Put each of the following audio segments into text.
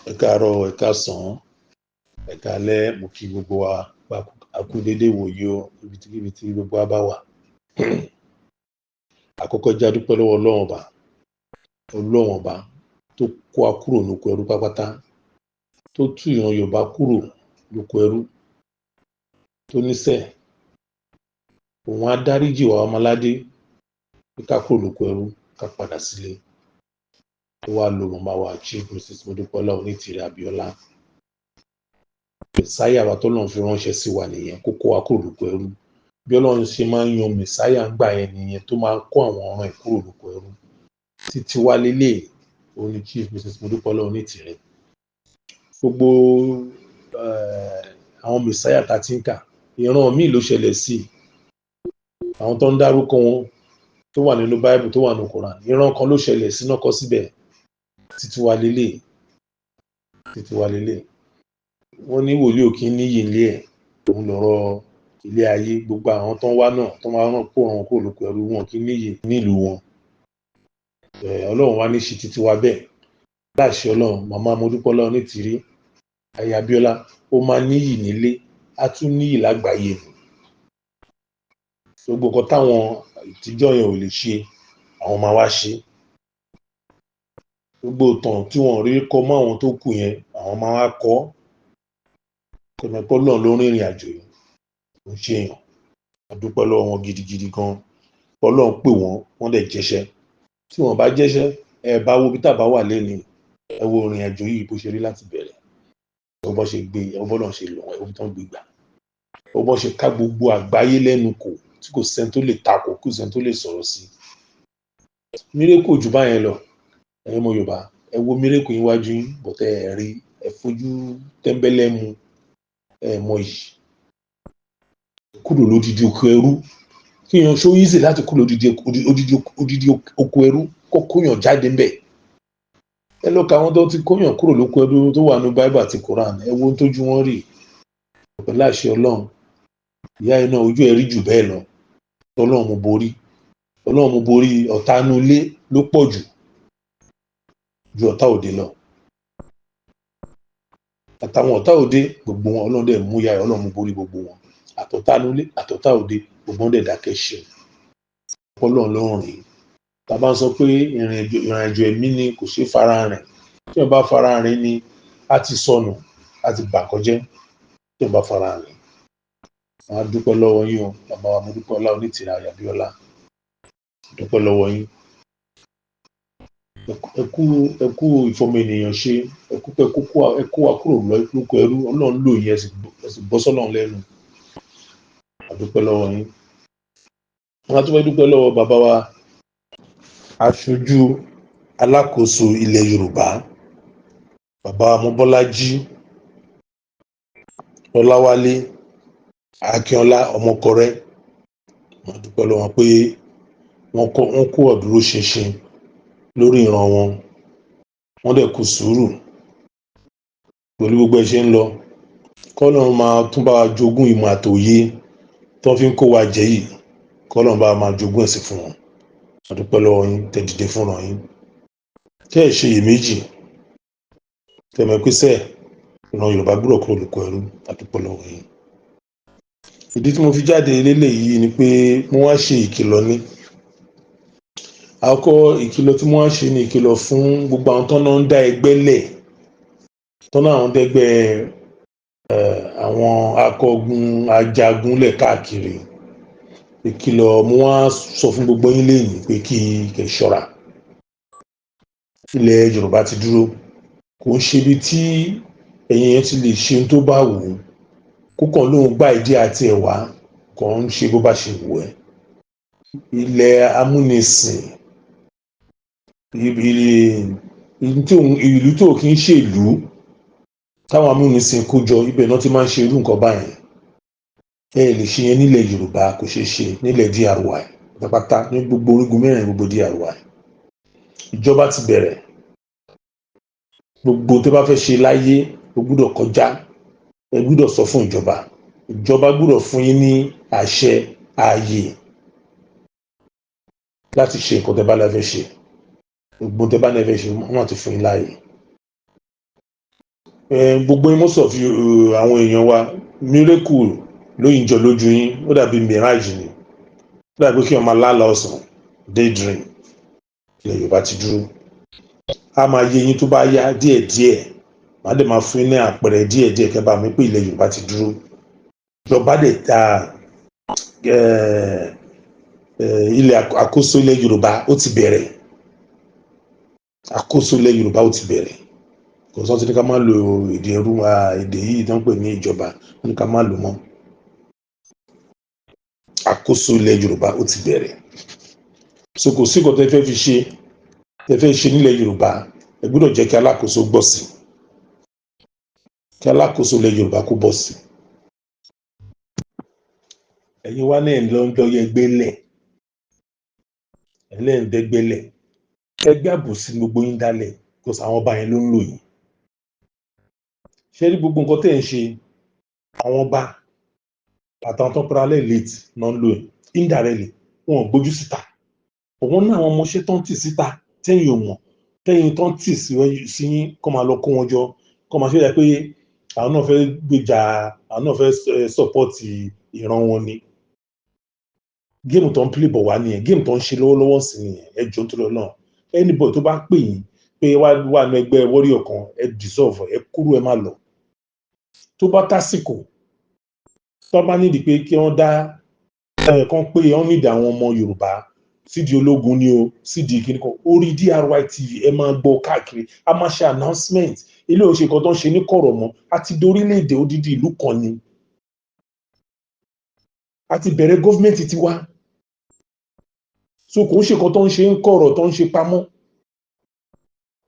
Ẹ káàárọ̀, ẹ káàsán, ẹ káalẹ́, mo kí gbogbo wa a kú dédé ìwòyí o, ibikíbi tí gbogbo wa bá wà. Àkọ́kọ́ jẹ́ a dúpẹ́ lọ́wọ́ Ọlọ́run ọba tó kó wa kúrò lóko ẹrú pátápátá, tó tú ìran Yorùbá kúrò lóko ẹrú, tó níṣẹ́ òun á dáríjì wá ọmọ aládé pé ká kúrò lóko ẹrú ká padà sílé. Ó wá lo màmá wa Chief Mrs. Modúpẹ́ọlá Onítìrí Abíọ́lá. Mẹ̀sáyà wa tọ́lọ́run fi ránṣẹ́ sí wa nìyẹn, kó kó wa kúrò lóko ẹrú. Bí Ọlọ́run ṣe máa ń yan mẹ̀sáyà ń gbà yẹn nìyẹn, tó máa ń kó àwọn ọ̀ràn ẹ̀ kúrò lóko ẹrú. Títí wá lélẹ̀ òun ni Chief Mrs. Modúpẹ́ọlá Onítìrí. Gbogbo àwọn mẹ̀sáyà tá ti ń kà, ìran míì ló ṣẹlẹ̀ sí i. Àwọn tó ń dárúkọ wọn tó wà nínú Bible tó wà nínú Quran, ìran kan ló ṣẹlẹ̀ sí náà kọ síbẹ̀. Títí wá lélẹ̀ wọ́n ní wòlíì òkín níyì ilé ẹ̀, òun lọ̀rọ̀ ilé ayé. Gbogbo àwọn tó ń wá náà tó máa rán kó ọ̀ràn kó lóko ẹrú wọn kí níyì nílùú wọn. Ọlọ́run wá ní ṣe títí wa bẹ́ẹ̀. Láṣẹ Ọlọ́run, màmá Modúpẹ́ọlá Onítìrí aya Abíọ́lá ó máa níyì nílé, á tún níyì lágbàáyé. Gbogbo nǹkan táwọn ìtìjọ́ yẹn ò lè ṣe, àwọn máa wá ṣe. Gbogbo ìtàn tí wọ́n rí kọ mọ́ àwọn tó kù yẹn, àwọn máa wá kọ́. Kọ̀mọ̀pọ̀ Ọlọ́run ló rìnrìn àjò yìí, kò ṣe èèyàn. A dúpẹ́ lọ́wọ́ wọn gidigidi gan. Ọlọ́run pè wọ́n dẹ̀ jẹ́ṣẹ́. Tí wọ́n bá jẹ́ṣẹ́, ẹ bá wo bí tàbá wà lẹ́ni, ẹ wo ìrìn àjò yìí bó ṣe rí láti bẹ̀rẹ̀. Ẹ wo bó ṣe gbé, ẹ wo bó Ọlọ́run ṣe lò wọ́n, ẹ wo bí tán gbé gbà. Ẹ wo bó ṣe ká gbogbo àgbáyé lẹ́nu kò, tí kò sẹ́ni tó lè takò, kò sẹ́ni tó lè sọ̀rọ̀ sí. Mírèkù jù báyẹn lọ. Ẹ̀yin ọmọ Yorùbá, ẹ wo mírèkù yín wájú yín, bọ̀tẹ́ ẹ rí, ẹ fojú tẹ́ńbẹ́lẹ́ mu, ẹ mọ yìí. Kúrò lódidi oko ẹrú. Kí èèyàn ṣó easy láti kúrò odidi oko ẹrú, kó kóyàn jáde ń bẹ̀. Ẹ lọ ka àwọn tó ti kóyàn kúrò lóko ẹrú tó wà ní Bible àti Quran, ẹ wo ohun tójú wọn rí. Pẹ̀lú àṣẹ Ọlọ́run, ìyá iná ojú ẹ rí jù bẹ́ẹ̀ lọ. Ọlọ́run mú borí ọ̀tá inú ilé ló pọ̀ ju ọ̀tá òde lọ. Àtàwọn ọ̀tá òde gbogbo wọn Ọlọ́run dẹ̀ mú ìyá Ọlọ́run mú borí gbogbo wọn. Àtọ̀tá inú ilé àtọ̀tá òde gbogbo wọn dẹ̀ dákẹ́ ṣe. Ọlọ́run ló ń rìn. Tá bá ń sọ pé ìrìn àjò ẹ̀mí ni kò ṣeé fara rìn. Tí wọ́n bá fara rìn ni á ti sọnù, á ti bàkọ́jẹ́. Tí wọ́n bá fara rìn. A dúpẹ́ lọ́wọ́ yín o, bàbá wa Modúpẹ́ọlá Onítìrí aya Abíọ́lá. Dúpẹ́ lọ́wọ́ yín. Ẹ kú ìfọmọ ènìyàn ṣe, ẹ kó wa kúrò lóko ẹrú. Ọlọ́run lò yín, ẹ sì bọ́ sọ́lọ́run lẹ́nu. A dúpẹ́ lọ́wọ́ yín. Wọ́n á tún fẹ́ dúpẹ́ lọ́wọ́ bàbá wa aṣojú alákòóso ilẹ̀ Yorùbá, bàbá Mọ́bọ́lájí Ọláwálé Akínọlá Ọmọkọrẹ́. Wọ́n dúpẹ́ lọ́wọ́ pé wọ́n kó ọ̀dúró ṣinṣin lórí ìran wọn. Wọ́n dẹ̀ kú sùúrù pẹ̀lú gbogbo ẹ̀ ṣe ń lọ. K'Ọlọ́run máa tún bá wa jogún ìmọ̀ àtòye tó fi ń kó wa jẹ yìí. K'Ọlọ́run bá wa máa jogún ẹ̀sìn fún wọn. A dúpẹ́ lọ́wọ́ yín, tẹ́ dìde fúnra yín. Kẹ́ ẹ̀ ṣe iyèméjì. Tẹ̀mọ̀ pé ìran Yorùbá gbúdọ̀ kúrò lóko ẹrú. A dúpẹ́ lọ́wọ́ yín. Ìdí tí mo fi jáde lélẹ̀ yìí ni pé mo wá ṣe ìkìlọ̀ ní. Àkọ́kọ́ ìkìlọ̀ tí mo wá ṣe ni ìkìlọ̀ fún gbogbo àwọn tó náà ń dá ẹgbẹ́ lẹ̀, tó náà ń dẹ́gbẹ́ àwọn akọgun ajagun lẹ̀ káàkiri. Ìkìlọ̀ mo wá sọ fún gbogbo yín lẹ́yìn pé kí kẹ́ ṣọ́ra. Ilẹ̀ Yorùbá ti dúró, kò ń ṣe ibi tí ẹ̀yin yẹn ti lè ṣe ohun tó bá wù ú. Kókàn lóun gbá ìdí àti ẹ̀wà kàn ń ṣe bó bá ṣe wù ẹ́. Ilẹ̀ amúnisìn, ìlú tó kì í ṣe ìlú táwọn amúnisìn kó jọ, ibẹ̀ náà ti máa ń ṣe irú nǹkan báyìí. Ẹ lè ṣe yẹn nílẹ̀ Yorùbá, kò ṣeé ṣe nílẹ̀ DRY pátápátá, ní gbogbo orígun mẹ́rin gbogbo DRY. Ìjọba ti bẹ̀rẹ̀. Gbogbo tó bá fẹ́ ṣe láyé ó gbúdọ̀ kọjá. Ẹ gbúdọ̀ sọ fún ìjọba. Ìjọba gbúdọ̀ fún yín ní àṣẹ ààyè láti ṣe nǹkan tẹ́ bá lè fẹ́ ṣe. Gbogbo tẹ́ bá lè fẹ́ ṣe wọ́n ti fún yín láàyè. gbogbo most of àwọn èèyàn wa miracle lóyìn jọ lójú yín ó dàbí mirage ni ó dàbí kí wọ́n máa lálàá ọ̀sán daydream. Ilẹ̀ Yorùbá ti dúró, a máa yé yín tó bá yá díẹ̀díẹ̀, màá dẹ̀ máa fún yín ní àpẹẹrẹ díẹ̀díẹ̀ kẹ́ bá mi pé ilẹ̀ Yorùbá ti dúró. Ìjọba dẹ̀ ta ilẹ̀ àkóso ilẹ̀ Yorùbá ó ti bẹ̀rẹ̀, àkóso ilẹ̀ Yorùbá ó ti bẹ̀rẹ̀. Kò sọ́n ti ní ká má lo èdè ẹrú èdè yìí tó ń pè ní ìjọba, wọ́n ní ká má lò mọ́. Àkóso ilẹ̀ Yorùbá ó ti bẹ̀rẹ̀. So kò sí nǹkan tẹ́ fẹ́ fi ṣe, tẹ́ fẹ́ ṣe nílẹ̀ Yorùbá, ẹ gbọ́dọ̀ jẹ́ kí alákòóso gbọ́ sí, kí alákòóso ilẹ̀ Yorùbá kó bọ́ sí. Ẹ̀yin wá náà lọ ń dọ́yẹ gbélẹ̀, ẹlẹ́ǹdẹ́gbẹ́lẹ̀, ẹgbẹ́ àbòsí gbogbo yín dálẹ̀, kò sí àwọn ọba yẹn ló ń lò yín. Ṣé rí gbogbo nǹkan tẹ́ ń ṣe, àwọn ọba àtàwọn tó pera lẹ́ late náà ń lò yín indirectly, wọn ò gbójú síta. Òun náà àwọn ọmọọṣẹ́ tó ń tì síta tẹ́yìn ò mọ̀, tẹ́yìn tó ń tì sí yín kọ́ máa lọ kó wọn jọ, kọ́ máa ṣe é pé àwọn náà fẹ́ gbèjà, àwọn náà fẹ́ support ìran wọn ni. Géèmù tó ń play bọ̀ wá nìyẹn, géèmù tó ń ṣe lọ́wọ́lọ́wọ́ sí nìyẹn. Ẹ jọ̀ọ́ nítorí Ọlọ́run, anybody tó bá pè yín pé wà ní ẹgbẹ́ warrior kan, ẹ dissolve, ẹ kúrò, ẹ má lọ. Tó bá tásìkò, tó bá nídìí pé kí wọ́n dá kan pé wọ́n nídìí àwọn ọmọ Yorùbá sídìí ológun ni o, sídìí kíní kan, orí DRY TV ẹ máa gbọ́ káàkiri, a máa ṣe announcement. Ilé òṣè kan tó ń ṣe ní kọ̀rọ̀ mọ́, àti dorílẹ̀-èdè odidi ìlú kan ni. A ti bẹ̀rẹ̀ gọ́fìmẹ̀ntì tiwa. So kò ń ṣe kan tó ń ṣe ń kọ̀rọ̀, tó ń ṣe pamọ́.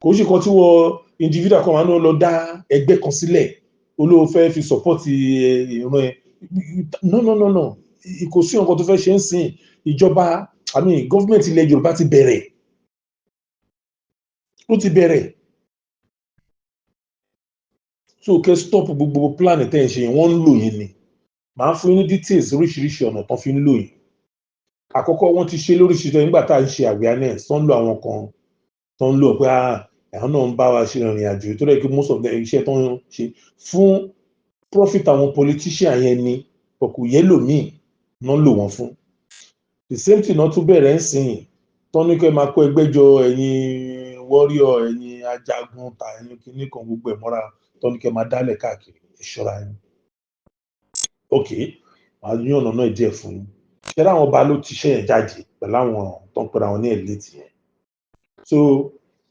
Kò ń ṣe kan tí wọ́n individual kan máa ń lọ dá ẹgbẹ́ kan sílẹ̀, olóò fẹ́ fi support ìran ẹ̀. No. Kò sí nǹkan tó fẹ́ ṣe ń sìn. Ìjọba, gọ́fìmẹ̀ntì ilẹ̀ Yorùbá ti bẹ̀rẹ̀. Ó ti bẹ̀rẹ̀. So kẹ́ stop gbogbo plan tẹ́ ń ṣe yẹn, wọ́n ń lò yín ni. Màá fún yín ní details oríṣiríṣi ọ̀nà tó fi ń lò yín. Àkọ́kọ́ wọ́n ti ṣe lóríṣiríṣi nígbà tá à ń ṣe awareness, tó ń lo àwọn kan tó ń lò pé àwọn náà ń bá wa ṣe ìrìn àjò tó rẹ̀ kí most of the iṣẹ́ tó ń ṣe fún profit àwọn politician yẹn ni, kò yẹ́lò míì náà lò wọ́n fún. The same thing náà tún bẹ̀rẹ̀ ń sìn, tó ní kẹ́ máa kó ẹgbẹ́ jọ, ẹ̀yin warrior, ẹ̀yin ajagun ta, ẹ̀yin kìíní kan gbogbo ẹ̀ mọ́ra, tó ní kẹ́ máa dálẹ̀ káàkiri, ìṣọ́ra yín. Ok, màá yín ọ̀nà náà díẹ̀ fún yín. Ṣé láwọn ọba ló ti ṣe yẹn jáde pẹ̀lú àwọn tó ń pera wọn ní elite yẹn. So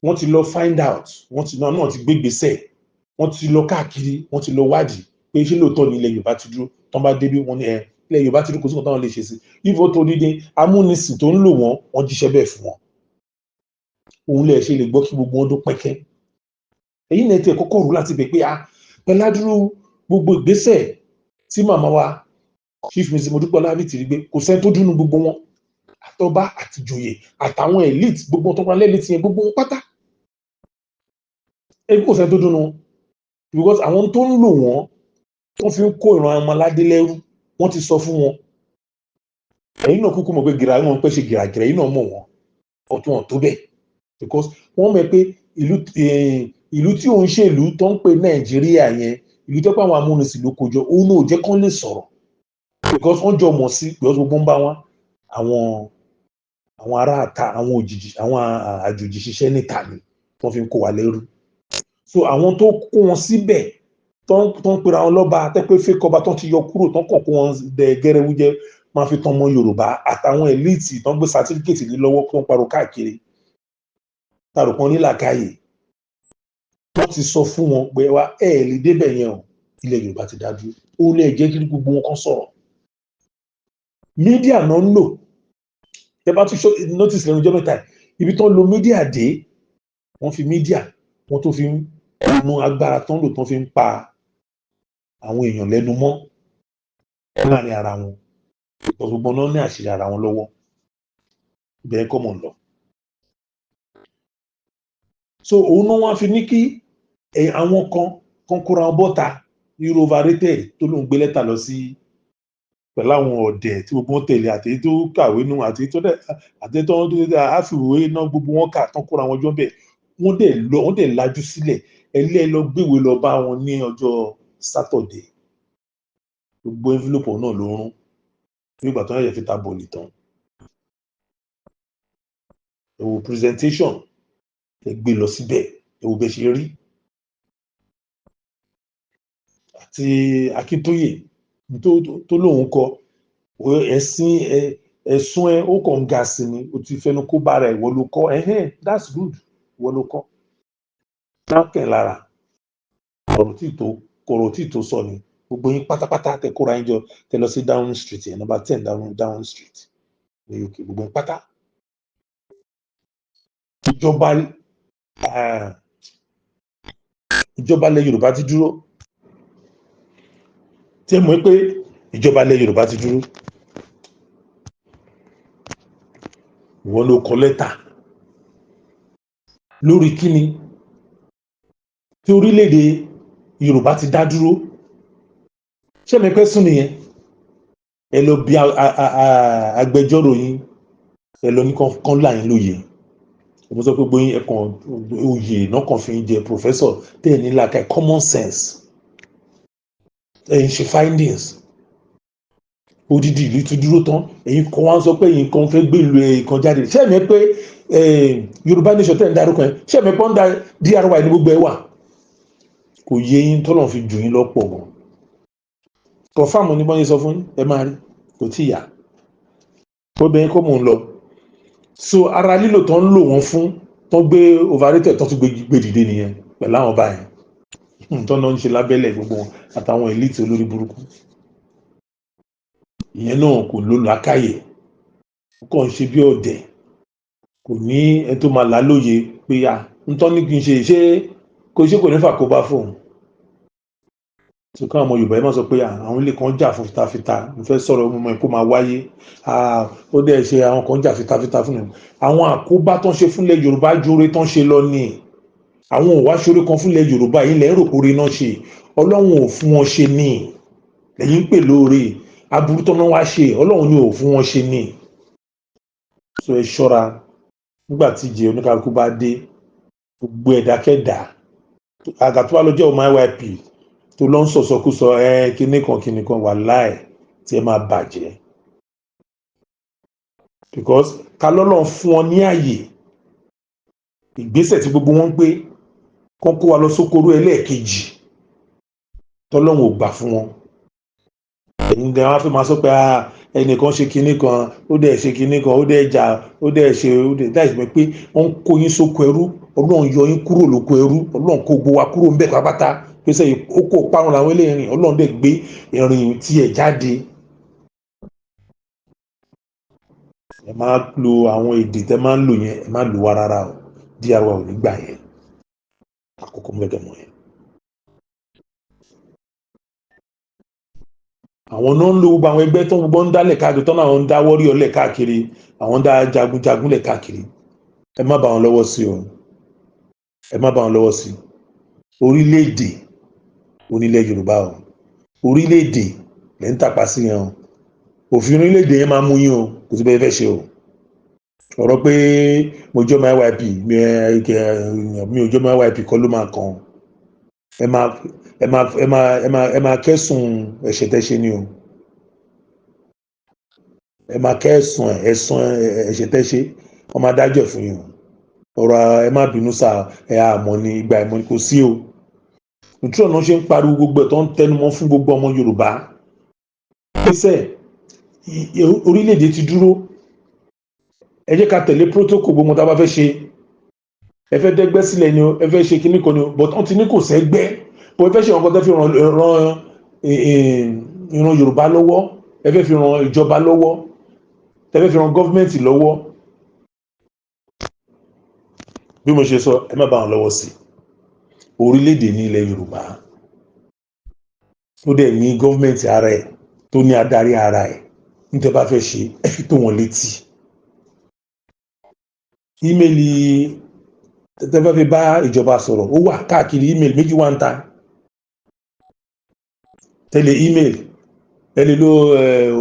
wọ́n ti lọ find out, wọ́n ti náà ti gbé gbèsè, wọ́n ti lọ káàkiri, wọ́n ti lọ wádìí pé ṣé lóòótọ́ ni ilẹ̀ Yorùbá ti dúró. Tó ń bá débi wọn ní ilẹ̀ Yorùbá ti dúró, kò sí nǹkan táwọn lè ṣe sí. Ifo tó dídé amúnisìn tó ń lò wọ́n jíṣẹ́ bẹ́ẹ̀ fún wọn. Òun lè ṣe lè gbọ́ kí gbogbo wọn dún pẹ́kẹ́. Èyí náà ti ẹ̀ kọ́kọ́ rú láti bẹ̀ pé pẹ̀ládúró gbogbo ìgbésẹ̀ tí màmá wa Chief Mrs. Modúpẹ́ọlá ti rí gbé, kò sẹ́ni tó dúnú gbogbo wọn. Àtọba àtìjòyè àtàwọn elite, gbogbo tó pa lẹ́lẹ́tì yẹn, gbogbo wọn pátá. Kò sẹ́ni tó dúnú, because àwọn tó ń lò wọ́n tó fi ń kó ìran ọmọládé lẹ́rú, wọ́n ti sọ fún wọn. Ẹ̀yin náà kúkú mọ̀ pé gìrà wọn pẹ́ ṣe gìràgìrà, ẹ̀yin náà mọ̀ wọ́n ọ̀tún wọn tó bẹ̀, because wọ́n mọ̀ pé ìlú tí òun ṣe ìlú tó ń pè Nàìjíríà yẹn, ìlú tó pé àwọn amúnisìn ló kójọ, òun náà ò jẹ́ kán lè sọ̀rọ̀, because wọ́n jọ mọ̀ sí, because gbogbo ń bá wọn àwọn ará àta, àwọn àjòjì ṣiṣẹ́ níta ni wọ́n fi ń kó wa lẹ́rú. So àwọn tó kó wọn síbẹ̀ tó ń pera wọn lọ́ba, tẹ́ pé fake ọba tó ti yọ kúrò, tó kàn kó wọn dẹ gẹ́rẹ́wújẹ́, máa fi tán ọmọ Yorùbá àtàwọn elite tó ń gbé certificate ní lọ́wọ́ tó ń parọ́ káàkiri, tàrò kan nílàkàyè. Wọ́n ti sọ fún wọn pé wá lè débẹ̀ yẹn o, ilẹ̀ Yorùbá ti dájú. Ó lè jẹ́ kí gbogbo wọn kan sọ̀rọ̀. Mídíà náà ń lò. Ẹ bá tún notice lẹ́nu ọjọ́ mẹ́ta, ibi tó ń lo mídíà dé, wọ́n fi mídíà, wọ́n tó fi ń nu agbára tó ń lò, tó fi ń pa àwọn èèyàn lẹ́nu mọ́ láàrin ara wọn. Gbogbo náà ní àṣírí ara wọn lọ́wọ́. Bẹ́ẹ̀ kọ́ mọ̀ lọ. So òun náà wọ́n fi ní kí àwọn kan kóra wọn bọ́ta irú overrated tó lóun gbé lẹ́tà lọ sí pẹ̀lú àwọn ọ̀dẹ̀ tí gbogbo wọn tẹ̀lé, àti tó kàwé nù, àti tó àfiwé náà gbogbo wọn kà tán kóra wọn jọ bẹ́ẹ̀. Wọ́n dẹ̀ lajú sílẹ̀ ẹlẹ́ lọ gbéwèé lọ bá wọn ní ọjọ́ Saturday gbogbo envelope náà ló rún nígbà tó ń yẹ fi ta bọ̀lì tán ẹ wo presentation ẹ gbé lọ síbẹ̀ ẹ wo bẹ ṣe rí àti Akíntóyè tó lóun kọ ẹ̀sùn ẹ ó kàn ń ga sí ni o ti fẹnu kó bára ìwọ ló kọ that's good ìwọ ló kọ dákẹ́ lára kọ̀rọ̀ tí tó sọ ni gbogbo yín pátápátá tẹ kóra yín jọ tẹ lọ sí Downing Street yẹn number 10 Downing Street ní UK gbogbo yín pátá ìjọba ilẹ̀ Yorùbá ti dúró tí ẹ mọ̀ pé ìjọba ilẹ̀ Yorùbá ti dúró wọ́n ló kọ lẹ́tà lórí kíni tí orílẹ̀-èdè Yorùbá ti dá dúró ṣé mi pẹ́ sún nìyẹn ẹ lọ bí agbẹjọ́rò yín ẹ lọ ní kan láyín lóye mo sọ pé gbóyin ẹ̀kan oyè náà kàn fi ń jẹ professor tẹ́ ẹ̀ ní làákàyè common sense ẹ̀yin ṣe findings odidi ìlú ti dúró tán ẹ̀yin kan wá ń sọ pé ẹ̀yin kan fẹ́ gbé ìlú ẹ̀kan jáde ṣé mi pé Yorùbá nation tẹ́ ẹ̀ ń darúkọ yẹn ṣé mi pé ń da DRY ní gbogbo ẹ̀ wà kò yé yín tọ́lọ̀ fi jù yín lọ́pọ̀ gan kọfáàmù ní bọ́nyé sọ fún ẹ máa rí kò tí yà ó bẹ́ẹ̀ kó mò ń lọ so ara lílò tó ń lò wọ́n fún tó gbé overrated tó tún gbé dìde nìyẹn pẹ̀lú àwọn báyìí tó náà ń ṣe lábẹ́lẹ̀ gbogbo wọn àtàwọn elite olórí burúkú ìyẹn náà kò ló làákàyè ó kàn ń ṣe bí ọ̀dẹ̀ kò ní ẹ tó máa là lóye pé ń tọ́ ní kí n ṣe kò ní fàkóbá fóun ṣùgbọ́n àwọn Yorùbá yẹn máa sọ pé àwọn ilé kan jà fún fitafita mo fẹ́ sọ̀rọ̀ ọmọ ẹ̀ kó máa wáyé ó dẹ̀ ṣe àwọn kan jà fitafita fún mi àwọn àkóbá tó ń ṣe fúnlẹ̀ Yorùbá jóore tó ń ṣe lọ ní àwọn òwá ṣoore kan fúnlẹ̀ Yorùbá yìí lẹ́yìn rò kórè náà ṣe Ọlọ́run ò fún wọn ṣe ní lẹ́yìn pè lóore aburú tó náà wá ṣe Ọlọ́run ni ò fún wọn ṣe ní so ẹ ṣọ́ra nígbà tí ìjẹ oníkàlùkù bá dé gbogbo ẹ̀dákẹ́dà àgàtúwà lọ́jọ́ ọmọ IYP tó lọ ń sọ̀sọ̀kúsọ kíní kan wà láì tí ẹ máa bàjẹ́ because ká lọ́lọ́ fún ọ ní àyè ìgbésẹ̀ tí gbogbo wọn ń gbé kán kó wa lọ sókoró ẹlẹ́ẹ̀kejì tọ́lọ́run ò gbà fún wọn ẹ̀yin gan wá fi máa sọ pé ẹnìkan ṣe kíní kan ó dẹ̀ ṣe kíní kan ó dẹ̀ jà ó dẹ̀ ṣe ó dẹ̀ dáì sí pé wọ́n ń kó yín sóko ẹrú Ọlọ́run yọ yín kúrò lóko ẹrú Ọlọ́run kó gbó wa kúrò ń bẹ̀ pátápátá pèsè ó kó parun làwọn eléyìí Ọlọ́run dẹ̀ gbé ìrìn tiẹ̀ jáde ẹ máa lo àwọn èdè tẹ máa ń lò yẹn ẹ máa lò wá rárá o DRY ò ní gbà yẹn àkókò mẹ́gẹ̀ mọ́ yẹn. àwọn náà ń lo gbogbo àwọn ẹgbẹ́ tó ń gbọ́ ń dálẹ̀ káàkiri tó náà ń dá wọ́ríọ̀ lẹ̀ káàkiri àwọn ń dá jagunjagun lẹ̀ káàkiri ẹ má bá wọn lọ́wọ́ sí o ẹ má bá wọn lọ́wọ́ sí orílẹ̀-èdè onílẹ̀ Yorùbá o orílẹ̀-èdè lẹ́ ń tàpá sí yẹn o òfin orílẹ̀-èdè yẹn máa mú yín o kò sí bẹ́ẹ̀ fẹ́ ṣe o ọ̀rọ̀ pé mo jọ́ my YP mi ò jọ́ my YP kọ́ ló máa kàn ẹ máa kẹ́sùn ẹ̀ṣẹ̀ tẹ́ṣe ni o ẹ máa kẹ́sùn ẹ̀ṣẹ̀ tẹ́ṣe wọ́n máa dájọ́ fún yín o ọ̀rọ̀ ẹ má bínú sá ẹ àmọ́ ní ìgbà ẹ̀mọ́ ni kò sí o nítorí ọ̀nà ṣe ń pariwo gbogbo ẹ̀ tó ń tẹnumọ́ fún gbogbo ọmọ Yorùbá pèsè orílẹ̀-èdè ti dúró ẹ jẹ́ ká tẹ̀lé protocol gbogbo tá a bá fẹ́ ṣe ẹ fẹ́ dẹ́gbẹ́ sílẹ̀ ni o ẹ fẹ́ ṣe kíní kan ni o but wọ́n ti ní kò sẹ́gbẹ́ bó ẹ fẹ́ ṣe àwọn kan tẹ́ fi ran Yorùbá lọ́wọ́ ẹ fẹ́ fi ran ìjọba lọ́wọ́ ẹ fẹ́ fi ran gọ́fìmẹ̀ntì lọ́wọ́ bí mo ṣe sọ ẹ má bá wọn lọ́wọ́ sí orílẹ̀-èdè ní ilẹ̀ Yorùbá tó dẹ̀ ní gọ́fìmẹ̀ntì ara ẹ̀ tó ní adarí ara ẹ̀ nítorí bá fẹ́ ṣe ẹ fi tó wọn létí ímeèlì tẹ́ fẹ́ fi bá ìjọba sọ̀rọ̀ ó wà káàkiri ímeèlì méjì wá ń ta tẹ́lẹ̀ ímeèlì ẹ lè lo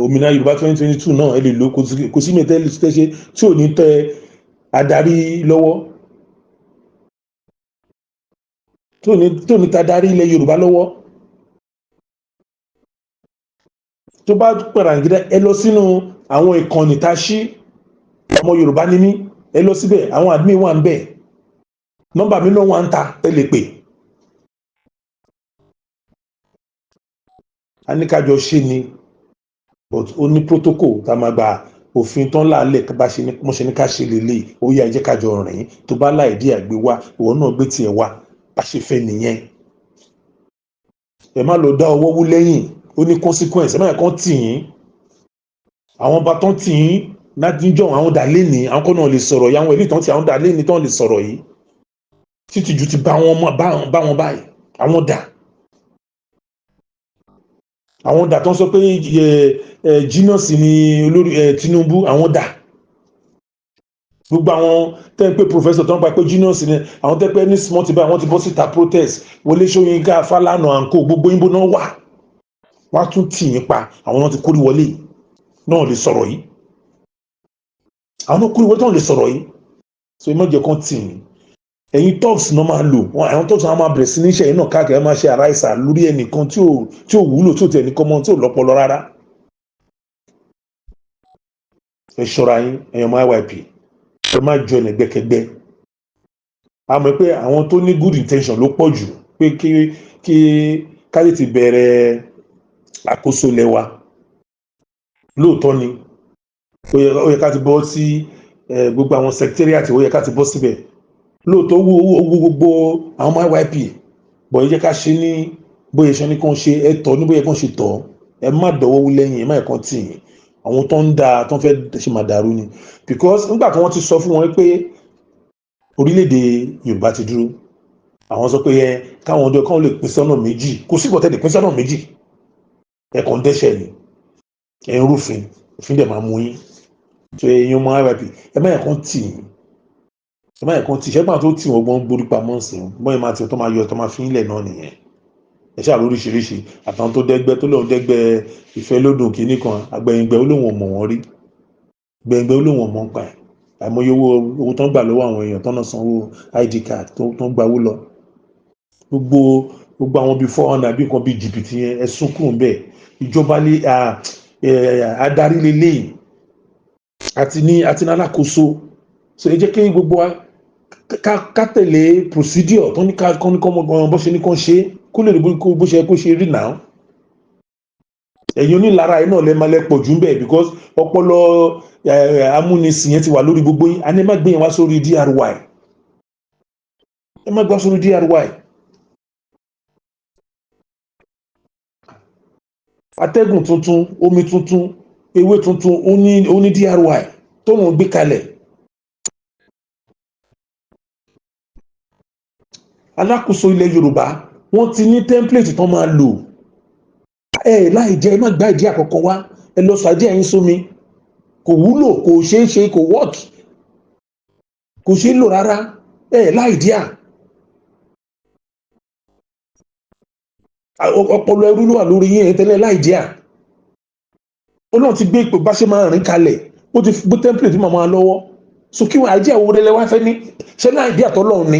òmìnira Yorùbá 2022 náà ẹ lè lo kò sí ímeèlì tẹ́lẹ̀ ṣe tí ò ní tẹ adarí lọ́wọ́ tó ní ta darí ilẹ̀ Yorùbá lọ́wọ́. Tó bá pẹ̀ràngídá ẹ lọ sínú àwọn ìkànnì tá ṣí, ọmọ Yorùbá ní mí, ẹ lọ síbẹ̀, àwọn admin wà ń bẹ̀, nọ́mbà mi náà wà ń ta, ẹ lè pè. A ní kájọ ṣe ni, but ó ní protocol tá máa gba òfin tán láàlẹ̀ bá ṣe ní mo ṣe ní ká ṣe lélẹ̀, ó yá ẹ jẹ́ kájọ rìn, tó bá láì dí àgbé wá, ìwọ náà gbé tiẹ̀ wá, bá ṣe fẹ́ nìyẹn. Ẹ má lọ dá ọwọ́ wú lẹ́yìn, ó ní consequence, ẹ má yẹ kán tì yín. Àwọn bá tán tì yín níjọ́ àwọn dà lé ní, àwọn kan náà lè sọ̀rọ̀ yìí, àwọn èlé tán tí àwọn dà lé ní tán lè sọ̀rọ̀ yìí. Títí ju ti bá wọn báyìí, àwọn dà. Àwọn dà tán sọ pé Genius ni olórí Tinubu, àwọn dà. Gbogbo àwọn tẹ́ pé professor tán pa pé Genius ni, àwọn tẹ́ pé ní small ti bá àwọn ti bọ́ síta protest, Wọlé Ṣóyínká, Fálànà àǹkó, gbogbo yín bó náà wà. Wọ́n á tún tì yín pa, àwọn náà ti kórí wọlé náà lè sọ̀rọ̀ yìí. Àwọn náà kórí wọlé náà lè sọ̀rọ̀ yìí. So ẹ má jẹ́ kán tì yín. Ẹ̀yin talks náà máa lò, àwọn talks náà máa bẹ̀rẹ̀ sí ní iṣẹ́ yìí náà káàkiri, ẹ máa ṣe àráìsà lórí ẹnìkan tí ò wúlò, tí ò tẹ̀ ní kọ́mọ, tí ò lọ́pọlọ rárá. Ẹ ṣọ́ra yín, ẹ̀yin ọmọ IYP, ẹ má jọ ẹ̀nẹ̀gbẹ́kẹgbẹ́. A mọ̀ pé àwọn tó ní good intention ló pọ̀ jù pé kí káyé ti bẹ̀rẹ̀ àkóso lẹ́wà. Lóòótọ́ ni ó yẹ ká ti bọ́ sí gbogbo àwọn secretariat, ó yẹ ká ti bọ́ síbẹ̀. Lóòótọ́ owó gbogbo àwọn ọmọ IYP, bọ̀ ẹ jẹ́ ká ṣe ní bóyá ṣe ní kàn ṣe, ẹ tọ́ ní bóyá kàn ṣe tọ́, ẹ má dọ̀wọ́ wú lẹ́yìn, ẹ má ẹ̀kan tì yín. Àwọn tó ń da tó ń fẹ́ ṣe máa dàrú ni, because nígbà tí wọ́n ti sọ fún wọn pé orílẹ̀-èdè Yorùbá ti dúró, àwọn sọ pé káwọn ọdún kan lè pín sọ́nà méjì, kò sí ìbọ̀tẹ́ lè pín sọ́nà méjì, ẹ̀kan dẹ́ṣẹ̀ ni, ẹ̀ ń rúfin, òfin dẹ̀ máa mú yín. So ẹ̀yin ọmọ IYP, ẹ má ẹ̀kan tì yín, ẹ má ẹ̀kan tì í, ṣẹ́gbọ́n tó tì wọ́n gbọ́n gbórí pamọ́ sí i, bọ́n ẹ máa ti tó máa yọ tó máa fi ilẹ̀ náà nìyẹn. Ẹ ṣáà lóríṣiríṣi, àtàwọn tó dẹ́gbẹ́ tó lóun dẹ́gbẹ́ ìfẹ́ lódùn kìíní kan, agbẹ̀yìngbẹ́ ó lóun ò mọ̀ wọ́n rí, gbẹ̀yìngbẹ́ ó lóun ò mọ̀ ń pa ẹ̀. Àìmọye owó tó ń gbà lọ́wọ́ àwọn èèyàn tó ń sanwó ID card tó ń gbawó lọ. Gbogbo àwọn bíi 400 bí nǹkan bíi jìbìtì yẹn, ẹ sunkún bẹ́ẹ̀. Ìjọba adarí lélẹ́yìn àti ní alákòóso. So ẹ jẹ́ kí gbogbo wa ká tẹ̀lé procedure tó ní ká kọ́ bó ṣe ní kán ṣe, kó lè rí bó ṣe kó ṣe rí náà. Ẹ̀yin onílára ẹ̀ náà lẹ́ máa lẹ́pọ̀ jù ń bẹ̀, because ọpọlọ amúnisìn yẹn ti wà lórí gbogbo yín. A ní má gbé yẹn wá sórí DRY, ẹ má gbá sórí DRY. Atẹ́gùn tuntun, omi tuntun, ewé tuntun, ó ní DRY tó wọ́n gbé kalẹ̀. Alákòóso ilẹ̀ Yorùbá wọ́n ti ní template tán máa lò. Láì jẹ́ ẹ má gbá ìdí àkọ́kọ́ wá, ẹ lọ sàdí ẹ̀yin sómi, kò wúlò, kò ṣeé ṣe, kò work, kò ṣeé lò rárá. Láì díà ọpọlọ ẹrú ló wà lórí yín tẹ́lẹ̀. Láì díà Ọlọ́run ti gbé ipò bá ṣe máa rìn kalẹ̀, ó ti gbé template máa máa lọ́wọ́. So kí wọ́n àìdíà wo rẹ̀ lẹ́wọ́ fẹ́ ní, ṣé láì díà tọ́lọ́run ni?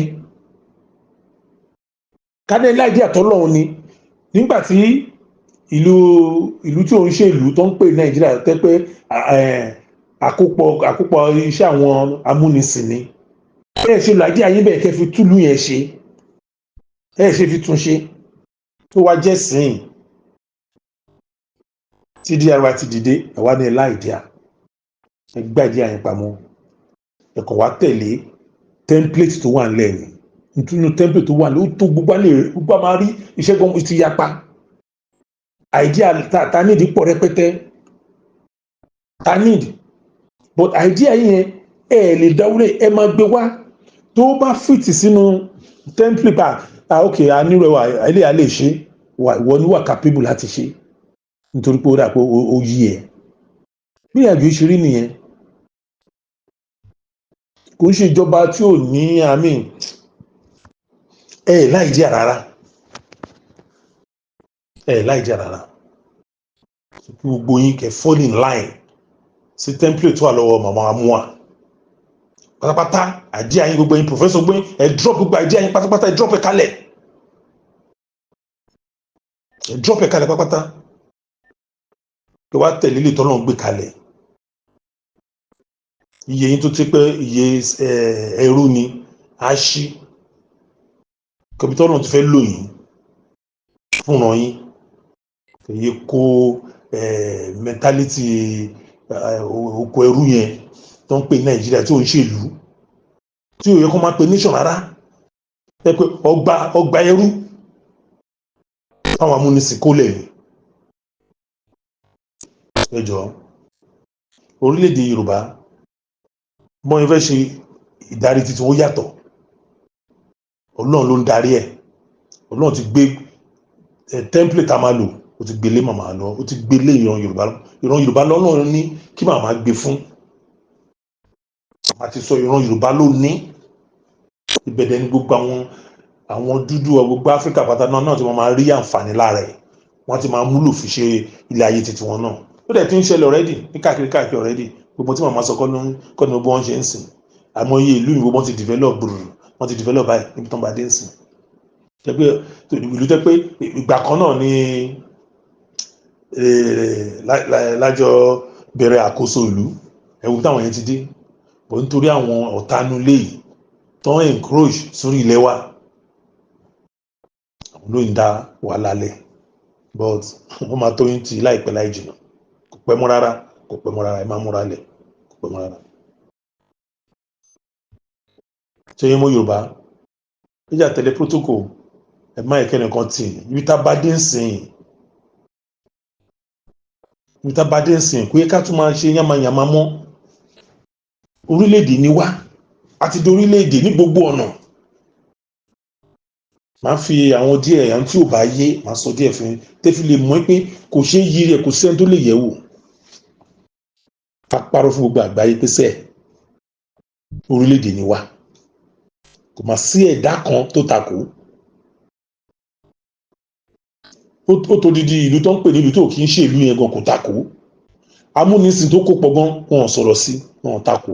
Kádé láì díà tọ́lọ́run ni, nígbà tí ìlú tí òun ṣe ìlú tó ń pè Nàìjíríà tẹ́ pé àkópọ̀ iṣẹ́ àwọn amúnisìn ni, ẹ ṣe lọ àìdíà yín bẹ́ẹ̀ kẹ́ fi túlù yẹn ṣe, ẹ ṣe fi tún ṣe tó wá jẹ́ sìn. Tí DRY ti dìde, ẹ̀wá ní láì díà, ẹ gbá ìdí àyìn pamọ́, ẹ kàn wá tẹ̀lé template tó wà nílẹ̀ ni. Nínú template tó wà nílẹ̀ ó tó gbogbo máa rí iṣẹ́ gan ti yapa. Idea ta need pọ̀ rẹpẹtẹ, ta need, but idea yẹn lè dáwọ́lẹ̀, ẹ máa gbé wá tó bá fit sínú template. Okay, a nílò ẹwà ilé a lè ṣe, ìwọ ni wà capable láti ṣe, nítorí pé ó dà pé ó yí ẹ. Bí àjò ìṣeré nìyẹn, kò ń ṣe ìjọba tí ò ní àmì láì díà rárá, láì díà rárá. Gbogbo yín kẹ́ fall in line sí template tó wà lọ́wọ́ màmá amúà pátápátá. Àìdíà yín gbogbo yín, professor gbé ẹ drop gbogbo àìdíà yín pátápátá, ẹ drop ẹ kalẹ̀. drop ẹ̀ kalẹ̀ pápátá kí wá tẹ̀lé ilé tọ́lọ́run gbé kalẹ̀. Iye yín tó ti pé iye ẹrú ni á ṣí kọ̀bí tọ́lọ́run ti fẹ́ lò yín fúnra yín èyí kó mentality oko ẹrú yẹn tó ń pè Nàìjíríà tí ò ń ṣèlú tí ò yẹ kó máa pe nation rárá ẹ pé ọgbà ẹrú táwọn amúnisìn kó lẹ̀ ní. Ẹ jọ̀ọ́ orílẹ̀-èdè Yorùbá bọ́n fẹ́ ṣe ìdarí títí ó yàtọ̀. Ọlọ́run ló ń darí ẹ̀. Ọlọ́run ti gbé template a máa lò ó ti gbélé màmá lọ ó ti gbélé ìran Yorùbá lọ́lọ́run ní kí màmá gbé fún. Màmá ti sọ ìran Yorùbá ló ní ìbẹ̀dẹ̀ ní gbogbo àwọn dúdú gbogbo Áfíríkà pátá náà tí wọ́n máa rí àǹfààní lára ẹ̀ wọ́n ti máa múlò fi ṣe ilé ayé titi wọn náà. Ó dẹ̀ ti ń ṣẹlẹ̀ already ní káàkiri already gbogbo tí màmá sọ kọ́ ni gbogbo wọn ṣe ń sìn àmọ́yé ìlú ìwé wọn ti develop gbòòrò wọn ti develop báyìí níbi tó ń bá dé ń sìn. Ìlú tẹ́ pé ìgbà kan náà ni lájọ bẹ̀rẹ̀ àkóso ìlú ẹ̀wù táwọn yẹn ti dé bọ̀ nítorí àwọn ọ̀tánú léyìí tó ń encroach sórí ilẹ̀ wa àwọn ló ń dá wà lálẹ́ but wọ́n máa tó yín tì láìpẹ́ láì jìnnà kò pẹ́ mọ́ rárá ẹ máa múra lẹ̀ kò pẹ́ mọ́ rárá. ṣé yín mú Yorùbá ìjà tẹ̀lé protocol ẹ má ẹ̀kẹ́ nìkan tì ibi tá bá dé ń sìn kò yẹ ká tún máa ṣe yánmayànmá mọ́. Orílẹ̀-èdè ni wá àti di orílẹ̀-èdè ní gbogbo ọ̀nà. Máa fi àwọn díẹ̀ àwọn tí ò bá yé máa sọ díẹ̀ fún yín tẹ́fi lè mọ̀ pé kò ṣe é yí rẹ̀ kò sẹ́ni tó lè yẹ̀ wò. Ká parọ́ fún gbogbo àgbáyé pé sẹ́ẹ̀ orílẹ̀-èdè ni wá kò máa sí ẹ̀dá kan tó takò. Ó tó didi ìlú tó ń pè ní ìlú tó kì í ṣe ìlú yẹn gan kò takò. Amúnisìn tó kó pọ̀ gan wọn sọ̀rọ̀ sí wọn takò.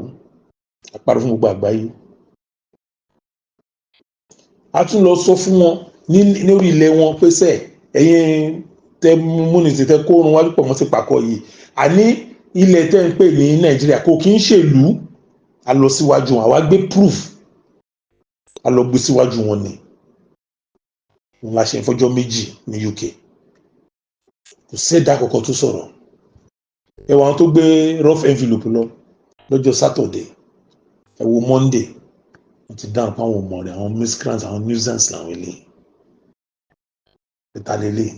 Ká parọ́ fún gbogbo àgbáyé. A tún lọ sọ fún wọn ní orí ilẹ̀ wọn pé sẹ́ẹ̀ ẹ̀yin tẹ múnisìn tẹ kó oorun wájú pọ̀ mọ́ sí pàkọ́ yìí àní ilẹ̀ tẹ́ ń pè ní Nàìjíríà kò kì í ṣèlú. A lọ síwájú wọn àwa gbé proof a lọ gbé síwájú wọn ni wọn la ṣe fọjọ́ méjì ní UK kò sẹ́dá kọ̀ọ̀kan tó sọ̀rọ̀ ẹ wọ àwọn tó gbé rough envelope lọ lọ́jọ́ Saturday ẹ wo Monday wọ́n ti dáhùn pa àwọn ọmọ rẹ̀ àwọn miscreants àwọn nuisance làwọn ilé ìta lélẹ̀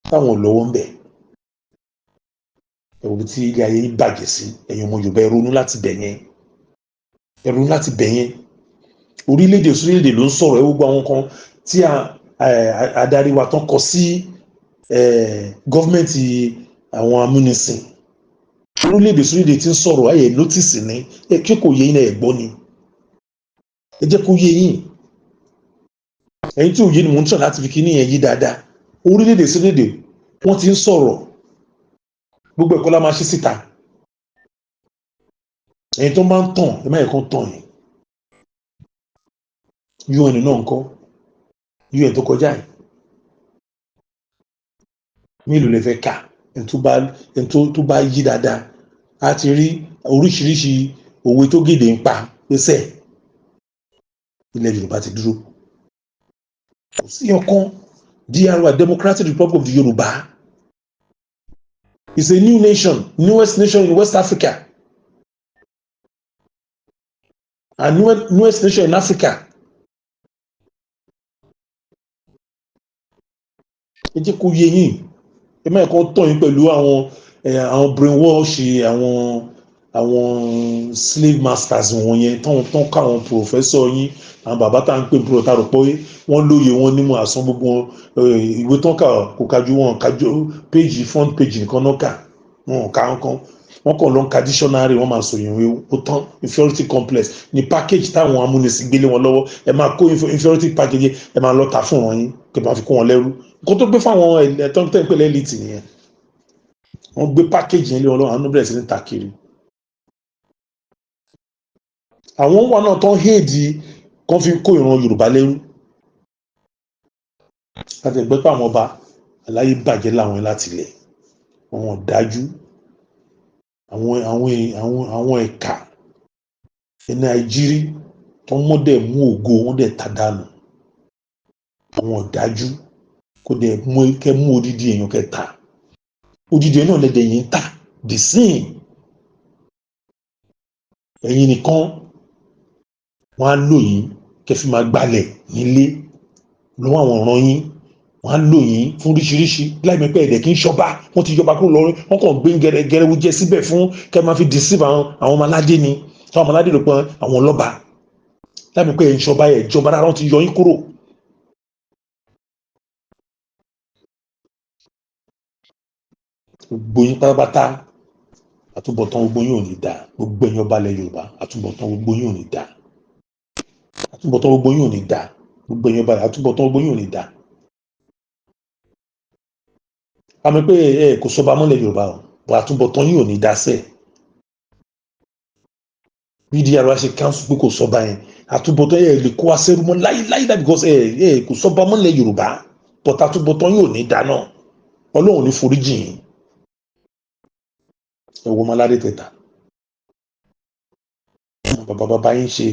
táwọn ò lọ́wọ́ ń bẹ̀ ẹ wo bí tí ilé ayé bàjẹ́ sí ẹ̀yin ọmọ Yorùbá ẹ ronú láti bẹ̀ yẹn orílẹ̀-èdè sórílẹ̀-èdè ló ń sọ̀rọ̀ ẹ gbogbo àwọn kan tí adarí wa tán kọ sí gọ́fìmẹ̀ntì àwọn amúnisìn orílẹ̀-èdè sórílẹ̀-èdè tí ń sọ̀rọ̀ ayẹ̀ nọ́tìsì ní kí kò yé yín ẹ̀ gbọ́ ni ẹ jẹ́ kó yé yín ẹ̀yin tí ò yé ni mò ń tàn láti fi kíní yẹn yí dáadáa orílẹ̀-èdè sórílẹ̀-èdè wọ́n ti ń sọ̀rọ̀ gbogbo ẹ̀kọ́ la máa ṣe síta ẹ̀yin tó máa ń tàn ẹ má yẹ kó tàn yín UN náà ńkọ́ UN tó kọjá yìí mélòó lè fẹ́ kà ẹni tó bá yí dáadáa a ti rí oríṣiríṣi òwe tó gèdè ń pa pẹ́sẹ̀ ilẹ̀ Yorùbá ti dúró kò sí ọkàn DRY Democratic Republic of the Yorùbá is a new nation newest nation in West Africa and newest nation in Africa. Ẹ jẹ́ kó yé yín ẹ má kàn tàn yín pẹ̀lú àwọn brainwash àwọn slave masters wọn yẹn tán ká àwọn professor yín àwọn bàbá tá à ń pè ní púrọ̀tà rò pé wọ́n lóye wọn nímọ̀ àsán gbogbo ìwé tán kà kò kájú wọn kájú péjì front page nìkan náà kà wọn ká nǹkan wọn kàn lọ ń ka dictionary wọn máa sọ ìwé ó tán inferiority complex ní package táwọn amúnisìn gbélé wọn lọ́wọ́ ẹ máa kó inferiority package ẹ máa lọ ta fún wọn yín kẹ máa fi kó wọn lẹ́rú nǹkan tó gbé fáwọn ẹ̀tọ́ tẹ́ ń pè lẹ́lìtì nìyẹn wọ́n gbé package yẹn lé wọn lọ́wọ́ àwọn bẹ̀rẹ̀ sí ní ta kiri àwọn wà náà tán héèdì kan fi kó ìran Yorùbá lẹ́rú láti ẹgbẹ́ pé àwọn ọba aláyé bàjẹ́ láwọn láti ilẹ̀, àwọn ọ̀dájú, àwọn ẹ̀ka ẹni àìjírí tó wọ́n dẹ̀ mú ògo wọ́n dẹ̀ ta dànù, àwọn ọ̀dájú kó dẹ̀ mú odidi èèyàn kẹta, odidi náà lẹ́dẹ̀ yìí ń tà the same. Ẹ̀yin nìkan wọ́n á lò yín kẹfì máa gbalẹ̀ nílé lọ́wọ́ àwọn ọ̀ràn yín, wọ́n á lò yín fún oríṣiríṣi láìpẹ́ pé ẹ̀dẹ̀ kì í ṣọba, wọ́n ti jọba kúrò lọ́rùn, wọ́n kàn gbé gẹrẹwu jẹ síbẹ̀ fún kẹ́ máa fi deceive àwọn ọmọládé ni, tí àwọn ọmọládé rò pé àwọn ọlọ́ba láìpẹ́ pé ẹ̀ ń ṣọba ẹ̀ jọba rárá, wọ́n ti yọ yín kúrò. Gbogbo yín pátápátá àtúbọ̀tán gbogbo yín ò ní dá, gbogbo ẹ̀yin ọba ilẹ̀ Yorùbá àtúbọ̀tán gbogbo yín ò ní dá, àtúbọ̀tán gbogbo yín ò ní dá, gbogbo ẹ̀yin ọba àtúbọ̀tán gbogbo yín ò ní dá. Àmì pé ẹ kò sọba mọ́lẹ̀ Yorùbá o, bọ̀ àtúbọ̀tán yín ò ní dá sẹ́ẹ̀. BDR wa ṣe káńsù pé kò sọba yẹn, àtúbọ̀tán yẹn lè kó wa sẹ́rú mọ́ láíláí dá because ẹ kò sọba mọ́lẹ̀ Yorùbá, bọ̀ àtúbọ̀tán yín ò ní dá náà, Ọlọ́run ní foríjì yín. Ẹ wo ọmọládé tẹ̀ta, bàbá yín ṣe,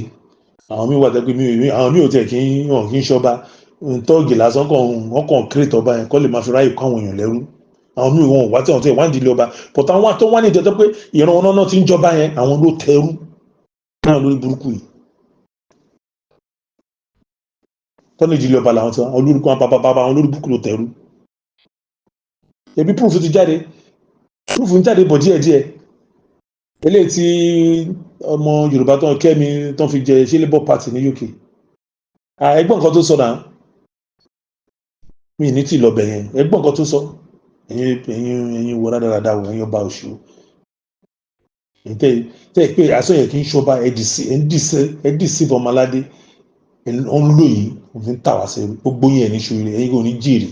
àwọn míì wà tẹ́gbẹ́ àwọn míì ò tẹ̀ kí ń ṣọba, tọ́ọ̀gì lásán wọ́n kàn kírètì ọba yẹn kọ́ lè máa fi ráyè kọ́ àwọn èèyàn lẹ́rú. Àwọn míì wọn ò wá tẹ̀ wọ́n tẹ̀ wá ń dilé ọba, but àwọn tó wá ní ìjọ pé ìran wọn náà ti ń jọba yẹn, àwọn ló tẹrú náà lórí burúkú yìí. Tọ́ni ìdílé ọba làwọn ti wá, olórúkọ àwọn bàbá àwọn olórí burúkú ló tẹrú. Ebi proof ti jáde, proof ń jáde bọ̀ díẹ̀díẹ̀. Eléyìí tí ọmọ Yorùbá tó ń Kẹ́mi tó ń fi jẹ ṣé Labour Party ní UK. Ẹgbọ́n nǹkan tó sọ náà, mi ní tí lọ́bẹ̀ yẹn, ẹgbọ́n nǹkan tó sọ, ẹ̀yin wo rádaràdà wò, ẹ̀yin ọba òṣù. Tẹ́ pé aṣọ yẹn kì í ṣọba ẹ̀ deceive ọmọládé, ó ń lò yìí, ó fi ń tà wá sẹ́rú, gbogbo yẹn ní ṣòro ẹ̀yin kò ní jèrè.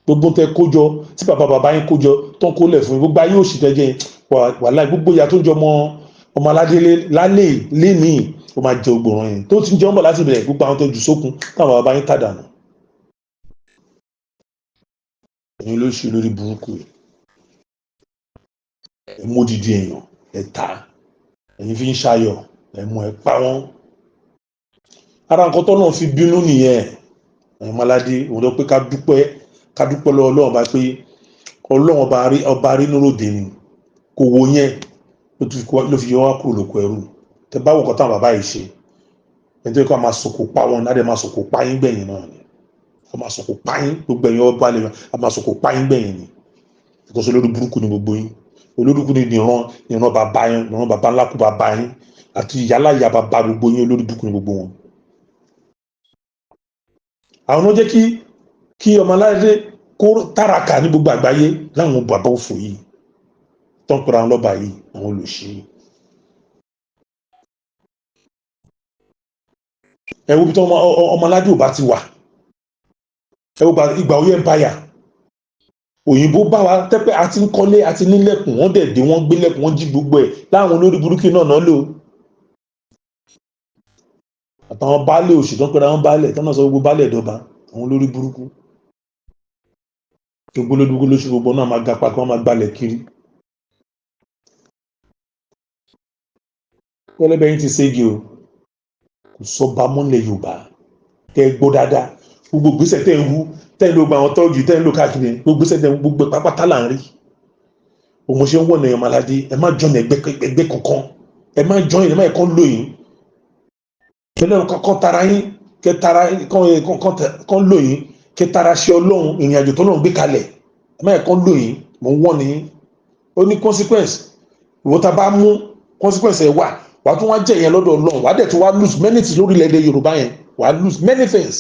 Gbogbo tẹ kójọ tí bàbá yín kójọ tó ń kólẹ̀ fún gbogbo ayé òṣì tẹ́jẹ́ wàhálà, gbogbo ìyá tó ń jọ ọmọ aládé lálẹ́ lénìí ó máa jẹ ògbòràn yẹn tó ti ń jẹ ọmọ láti bẹ̀rẹ̀, gbogbo àwọn tó jù sókun táwọn bàbá yín tàdánù. Ẹ̀yin ló ṣe lórí burúkú yìí, ẹ̀ mú odidi èèyàn ẹ̀ ta, ẹ̀yin fi ń ṣayọ̀ ẹ̀ mú ẹ̀ pa wọ́n. Ara nǹkan tó náà fi bínú nìyẹn, ẹ̀yin maládé òun lọ pé ká dúpẹ́ lọ́wọ́ Ọlọ́run bá pé Ọlọ́run ọba rínúròdè ni kò wo yẹn ló fi yọ wá kúrò lóko ẹrú. Tẹ bá wò kọ́ táwọn bàbá yìí ṣe, ẹni tó yẹ kó máa sòkò pa wọn náà, máa sòkò pa yín gbẹ̀yìn náà ni, kó máa sòkò pa yín gbogbo ẹ̀yin ọba lè máa sòkò pa yín gbẹ̀yìn ni, ìkọsọ olórí burúkú ni gbogbo yín, olórí burúkú ni ìran bàbá yín, ìran bàbá ńlá kú bàbá yín àti ìyálà ìyá bàbá gbogbo yín, olórí burúkú ni gbogbo wọn. Àwọn náà jẹ́ kí ọmọ aládé kó tàràkà ní gbogbo àgbáyé láwọn bàbá òfò yìí tó ń pera wọn lọ́ba yìí, àwọn olùṣí. Ẹ wo bí tó ọmọ aládé ò bá ti wà, ẹ wo ìgbà Ọ̀yọ́ empire, òyìnbó bá wa tẹ́pẹ́ àti ń kọ́lé àti nílẹ̀kùn, wọ́n dẹ̀ dé wọ́n gbé lẹ̀kùn, wọ́n jí gbogbo ẹ̀ láwọn olórí burúkú náà lò. Àtàwọn baálé òṣì tó ń pera wọn baálé tó náà sọ gbogbo baálé ẹ̀dọ́ba, àwọn olórí burúkú. Gbogbo olódúgbò lóṣù gbogbo náà máa ga pa kí wọ́n máa gbalẹ̀ kiri. Pẹ́lẹ́bẹ́ yín ti ségi o, kò sọba mọ́lẹ̀ Yorùbá, tẹ́ ẹ gbọ́ dáadáa, gbogbo gbèsè tẹ́ ẹ wú, tẹ́ ẹ ló gba àwọn tọ́jú, tẹ́ ẹ ló káàkiri, gbogbo gbèsè tẹ́ ẹ gbogbo pápátá là ń rí. Òun ṣe ń wọ̀nà ẹ̀yàn maládé, ẹ má jọ́nà ẹgbẹ́ kankan, ẹ má jọ́yìn, ẹ má ẹ̀kọ́ lò yín. Pẹ̀lẹ́ kan tara yín, kan lò yín, kẹ tara ṣe Ọlọ́run ìrìn àjò tó náà gbé kalẹ̀, ẹ má ẹ̀kọ́ lò yín, mò ń wọ́n ní. Ó ní consequence, ìwọ ta bá mú consequence ẹ wà tún wá jẹ́ yẹn lọ́dọ̀ Ọlọ́run, wà dẹ̀ tún wá lose many things lórílẹ̀-èdè Yorùbá yẹn, wà lose many things,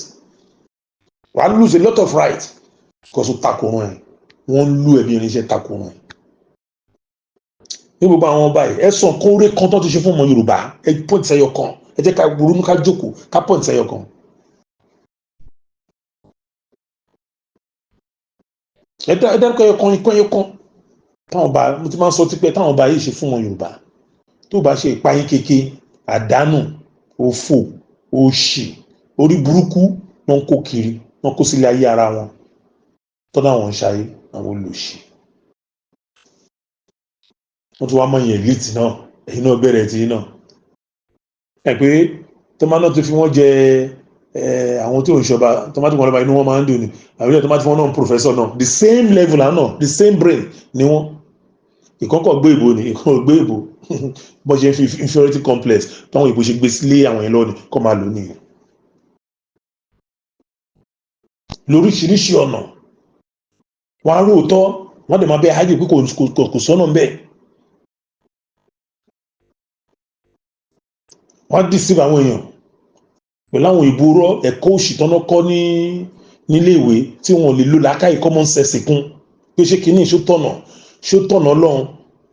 wà lose a lot of rights because ó takorun ẹ̀, wọ́n lù ẹ̀mí irinṣẹ́ takorun ẹ̀. Ní gbogbo àwọn ọba yìí, ẹ̀sùn kóore kan tó ti ṣe fún ọmọ Yorùbá, ẹ pọ́ǹtì ẹyọ kan, ẹ jẹ́ ká ronú ká jókòó ká pọ́ǹtì ẹyọ kan. Ẹ dárúkọ ẹyọ kan táwọn ọba, mo ti máa ń sọ tipẹ́ táwọn ọba yìí ṣe fún ọmọ Yorùbá, tó bá ṣe ìpayín kéke, àdánù, òfò, òṣì, orí burúkú wọn kó kiri, wọ́n kó sílé ayé ara wọn tọ́dọ̀ àwọn ṣayé àwọn olùṣì wọ́n tún wá mọ̀ yẹn elite náà èyí náà bẹ̀rẹ̀ tí náà ẹ̀ pé tọ́mátì náà tó fi wọ́n jẹ àwọn tí ò ń ṣọba tọ́mátì wọn lọ́ba inú wọn máa ń dùn ní àwọn ilé tọ́mátì wọn náà professor náà the same level náà the same brain ni wọ́n ìkọ́kọ̀ gbé ìbò ni ìkọ́kọ̀ gbé ìbò bọ́ ṣe ń fi inferiority complex táwọn ìbò ṣe gbé sílé àwọn yẹn lọ́ọ̀ni kọ́ máa lò nìyẹn lóríṣiríṣi ọ̀nà wọ́n á róòtọ́ wọ́n dẹ̀ máa bẹ́ẹ̀ hájì pé kò sọ́nà bẹ́ẹ̀ wọ́n á deceive àwọn èèyàn pẹ̀lú àwọn ìbúrọ̀ ẹ̀kọ́ òṣì tọ́nà kọ́ níléèwé tí wọ́n lè lò lákàyè common sense kún pé ṣé kìíní ṣó tọ̀nà Ọlọ́run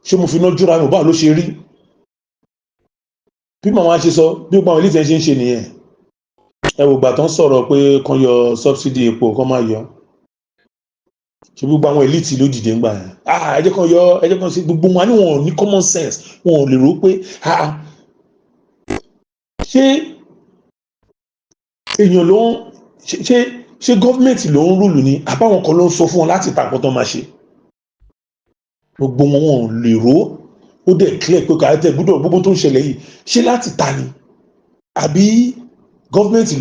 ṣé mo fi iná júra mi báwo ló ṣe rí bí màá wá ṣe sọ bí gbogbo àwọn ilé ìtẹ́ ṣe ń ṣe nìyẹn ẹ wò gbà tán sọ̀rọ̀ pé kán yọ subsidy epo kán má yọ ṣe gbogbo àwọn elite ló dìde ńgbà yẹn ẹ jẹ́ kán ṣe gbogbo wọn ní wọn ò ní common sense wọn ò lè rò pé ṣé èèyàn ló ń ṣe gọ́ọ̀mẹ̀ntì ló ń rúlù ni àbáwọn kan ló ń sọ fún wọn láti tàkọ́ tán máa ṣe gbogbo wọn ò lè rò ó dẹ̀ clear pé kàrẹ́tẹ̀ gbogbo tó ń ṣẹlẹ̀ yìí ṣé láti ta ni àbí gọ́ọ̀mẹ̀ntì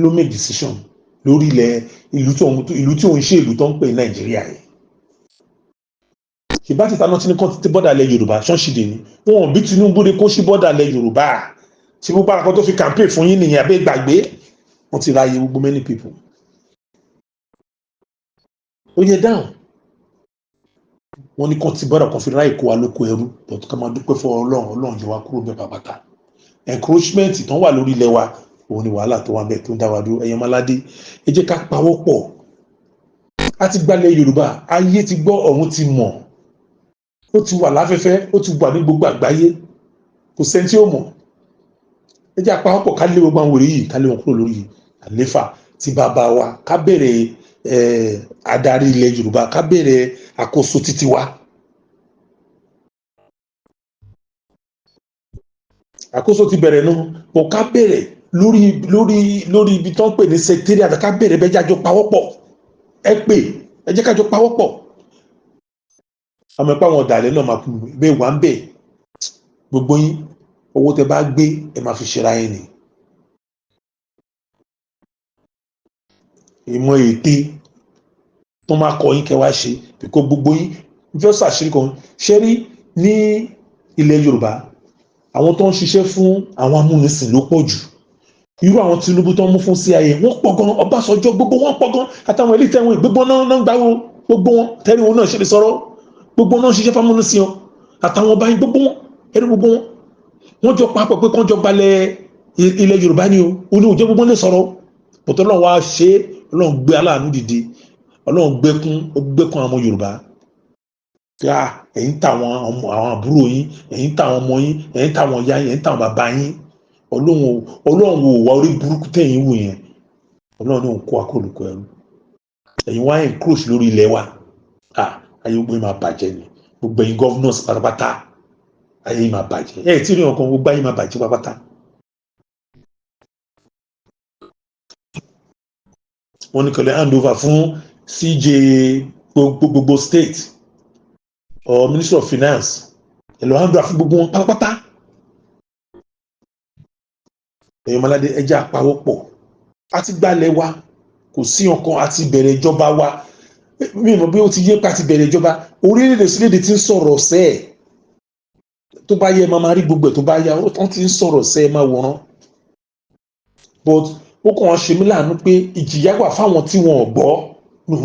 ló make decision lórí ilẹ̀ ìlú tí òun ṣe ìlú tó ń pè ní Nàìjíríà yìí ìbá ti taná tí ní kán ti bọ́dà ilẹ̀ Yorùbá ṣọ́ọ̀ṣìdè ni wọn ò bí Tinubu ní kó sí bọ́dà ilẹ̀ Yorùbá tí gbogbo àkọ́ tó fi campaign fún yín nìyẹn abẹ́ gbàgbé wọ́n ti ráyè gbogbo many people ó yẹ dáhùn wọ́n ní kán ti bọ́dà kan fi ráyè kó wa lóko ẹrú but ká máa dúpẹ́ fún Ọlọ́run yọ wá kúrò bẹ́ẹ̀ pàpàtà encroachment tán wà lórí ilẹ̀ wa òun ni wàhálà tó wà bẹ́ẹ̀ tó ń dá wa dúró ẹ̀yàn Máládé ẹ jẹ́ ká pawọ́ pọ̀ a ti gbalẹ̀ Yorùbá ayé ti gbọ́ ọ̀run ti mọ̀ ó ti wà láfẹ́fẹ́ ó ti wà ní gbogbo àgbáyé kò sẹ́ni tí ó mọ̀ ẹ jẹ́ apá ọ̀pọ̀ ká lé gbogbo àwọn wèrè yìí ká lé wọn kúrò lórí àléfà tí bàbá wa ká bẹ̀rẹ̀ adarí ilẹ̀ Yorùbá ká bẹ̀rẹ̀ àkóso títí wa àkóso ti bẹ̀rẹ̀ náà bọ̀ ká bẹ̀rẹ̀ lórí ibi tó ń pè ní secretariat ká bẹ̀rẹ̀ bẹ́ẹ̀ jájọ pawọ́pọ̀ ẹ jẹ́ kájọ pawọ́pọ̀ àmọ́ ẹ̀pá àwọn ọ̀dàlẹ̀ náà máa kú bẹ́ẹ̀ wà ń bẹ̀ gbogbo yín owó tẹ bá gbé ẹ máa fi ṣera yín ni ìmọ̀ ète tó máa kọ yín kẹwàá ṣe bíkọ́ gbogbo yín fẹ́ ṣàṣírí kan ṣe rí ní ilẹ̀ Yorùbá àwọn tó ń ṣiṣẹ́ fún àwọn amúnisìn ló pọ̀ jù irú àwọn Tinubu tó ń mú fún CIA wọ́n pọ̀ gan Ọbásanjọ́ gbogbo wọn pọ̀ gan àtàwọn ilé tẹ̀wọ̀n gbogbo náà gbáwo gbogbo wọn tẹ́rí wọn náà ṣe lè sọ̀rọ̀ gbogbo náà ṣiṣẹ́ fámúnisìn àtàwọn ọba yín gbogbo wọn ẹ̀rí gbogbo wọn wọ́n jọ papọ̀ pé kán jọ gbalẹ̀ ilẹ̀ Yorùbá ni o ní òjò gbogbo lè sọ̀rọ̀ pọ̀tọ́ Ọlọ́run wá ṣe Ọlọ́run gbé aláàánú dìde Ọlọ́run gbẹ́kún àwọn Yorùbá yá ẹ̀yin táwọn àwọn àbúrò yín ẹ̀yin táwọn ọmọ yín ẹ̀yin táwọn ìyá yín ẹ̀yin táwọn bàbá yín Ọlọ́run wò wá orí burúkú tẹ̀yìn wò yẹn Ọlọ́run ní òun kó akólùkọ ẹrú ẹ̀yin wá encroach lórí ilẹ̀ wa ayé gbogbo yín máa bàjẹ́ ni gbogbo ẹ̀yin governors pátápátá ayé yín máa bàjẹ́ tí rí ọkàn gbogbo ayé máa bàjẹ́ pátápátá. wọ́n ní kọ́lẹ̀ hand over fún CJ gbogbo state or Minister of Finance ẹ lọ hand over fún gbogbo wọn pátápátá. ẹ̀yin Máládé ẹjẹ́ àpawọ́pọ̀ àti gbalẹ̀ wa kò sí ọkàn àti bẹ̀rẹ̀ ìjọba wa mi mọ̀ bí ó ti yé pa àti bẹ̀rẹ̀ ìjọba orílẹ̀-èdè sílẹ̀-èdè ti ń sọ̀rọ̀ sẹ́ẹ̀ tó bá yẹ máa rí gbogbo ẹ̀ tó bá yá wọ́n ti ń sọ̀rọ̀ sẹ́ẹ̀ máa wòran but ó kàn wọ́n ṣe mí láàánú pé ìjìyà wà fáwọn tí wọn ò gbọ́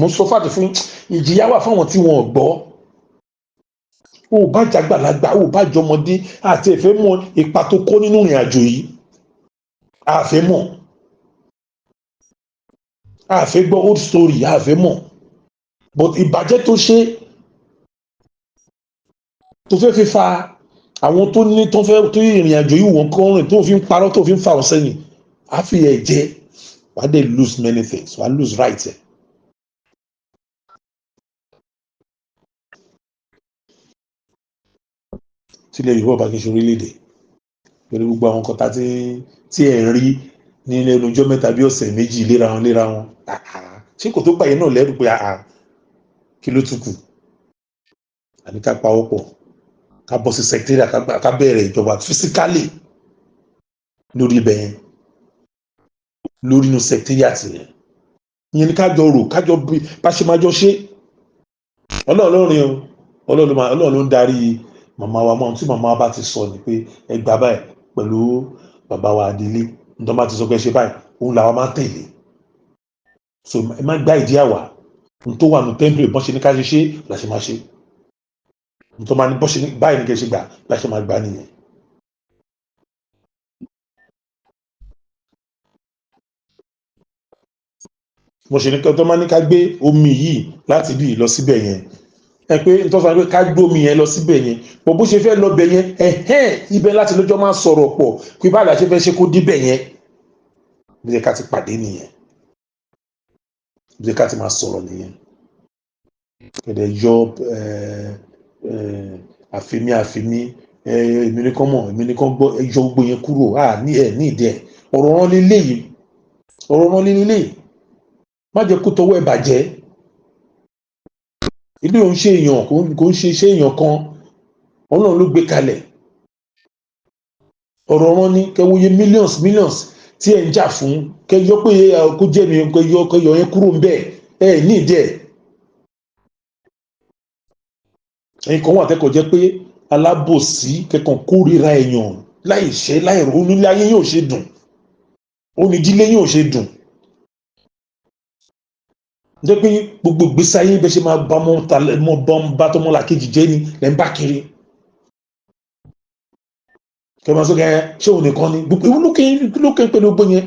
mo sọ fàtí fún ìjìyà wà fáwọn tí wọn ò gbọ́ ó bá jàgbàlagbà ó bá jọmọdé àti ẹ̀fẹ́ mọ ipa tó kó nínú ìrìn àjò yìí àfẹ́ mọ̀ àfẹ́ gbọ́ old story àfẹ́ mọ̀ but ìbàjẹ́ tó ṣe tó fẹ́ fi fa àwọn tó ní tó ìrìn àjò yìí wọ́n kọ́ rìn tó fi ń parọ́ tó fi ń fa ọ̀sẹ̀ yìí á fi ẹ̀ jẹ́ wàá dẹ̀ lose many things wàá lose right ẹ̀. tílẹ̀ Yorùbá bá kí n ṣe orílẹ̀-èdè pẹ̀lú gbogbo àwọn kọta tí ẹ̀ ń rí ní lẹ́nu ọjọ́ mẹ́ta bí ọ̀sẹ̀ méjì léra wọn ṣé kò tó pààyàn náà lẹ́rù pé kí ló tún kù àní ká pawọ́pọ̀ ká bọ́ sí secretariat ká bẹ̀rẹ̀ ìjọba physically lórí ibẹ̀ yẹn lórí inú secretariat yẹn ìyẹn ni kájọ rò kájọ bí bá ṣe máa jọ ṣe ọlọ́run ló ń darí màmá wa mọ́ tí màmá wa bá ti sọ ni pé ẹ gbà báyìí pẹ̀lú bàbá wa Adélé nítorí bá ti sọ pé ṣe báyìí òun làwa máa tẹ̀lé so ẹ má gbá ìdí àwà n tó wà ní temple bọ́n ṣe ní ká ṣe la ṣe máa ṣe n tó máa ní bọ́n ṣe ní báyìí ní kẹ́ ṣe gbà la ṣe máa gbà nìyẹn. mo ṣe ní kí ọtọ́ máa ní ká gbé omi yìí láti bí lọ síbẹ̀ yẹn ẹ pé n tó sọ pé ká gbé omi yẹn lọ síbẹ̀ yẹn bó bó ṣe fẹ́ lọ bẹ̀ yẹn ibẹ̀ láti lọ́jọ́ máa sọ̀rọ̀ pọ̀ pé báyìí la ṣe fẹ́ ṣe kó débẹ̀ yẹn bí ẹ ká ti pàdé nìyẹn bí ẹ ká ti máa sọ̀rọ̀ nìyẹn kẹ̀dẹ̀ yọ àfimí èmi nìkan mọ̀ èmi nìkan gbọ́ ẹ yọ gbogbo yẹn kúrò ní ìdí ẹ̀ ọ̀rọ̀ rán lélẹ́yìí má jẹ́ kó tọwọ́ ẹ̀ bàjẹ́ ilé òun ṣe èèyàn kò ń ṣe iṣẹ́ èèyàn kan Ọlọ́run ló gbé kalẹ̀ ọ̀rọ̀ rán ní kẹwòye millions tí ẹ̀ ń jà fún kẹyọ pé kó jẹ́ mi kẹyọ yẹn kúrò ń bẹ̀ ẹ̀ ní ìdí ẹ̀ ẹ̀yin kan wà tẹ́kọ̀ọ́ jẹ́ pé alábòsí kẹkàn kórìíra èèyàn láìṣẹ́ láìrò onílé ayé yóò ṣe dùn onídílé yóò ṣe dùn jẹ́ pé gbogbo ìgbésí ayé bẹ́ ṣe máa bá tọmọ làkejì jẹ́ ni lẹ́ ń bá kiri kẹmọ sókè ṣé òun nìkan ni gbogbo ewu lókè pẹ̀lú gbogbo yẹn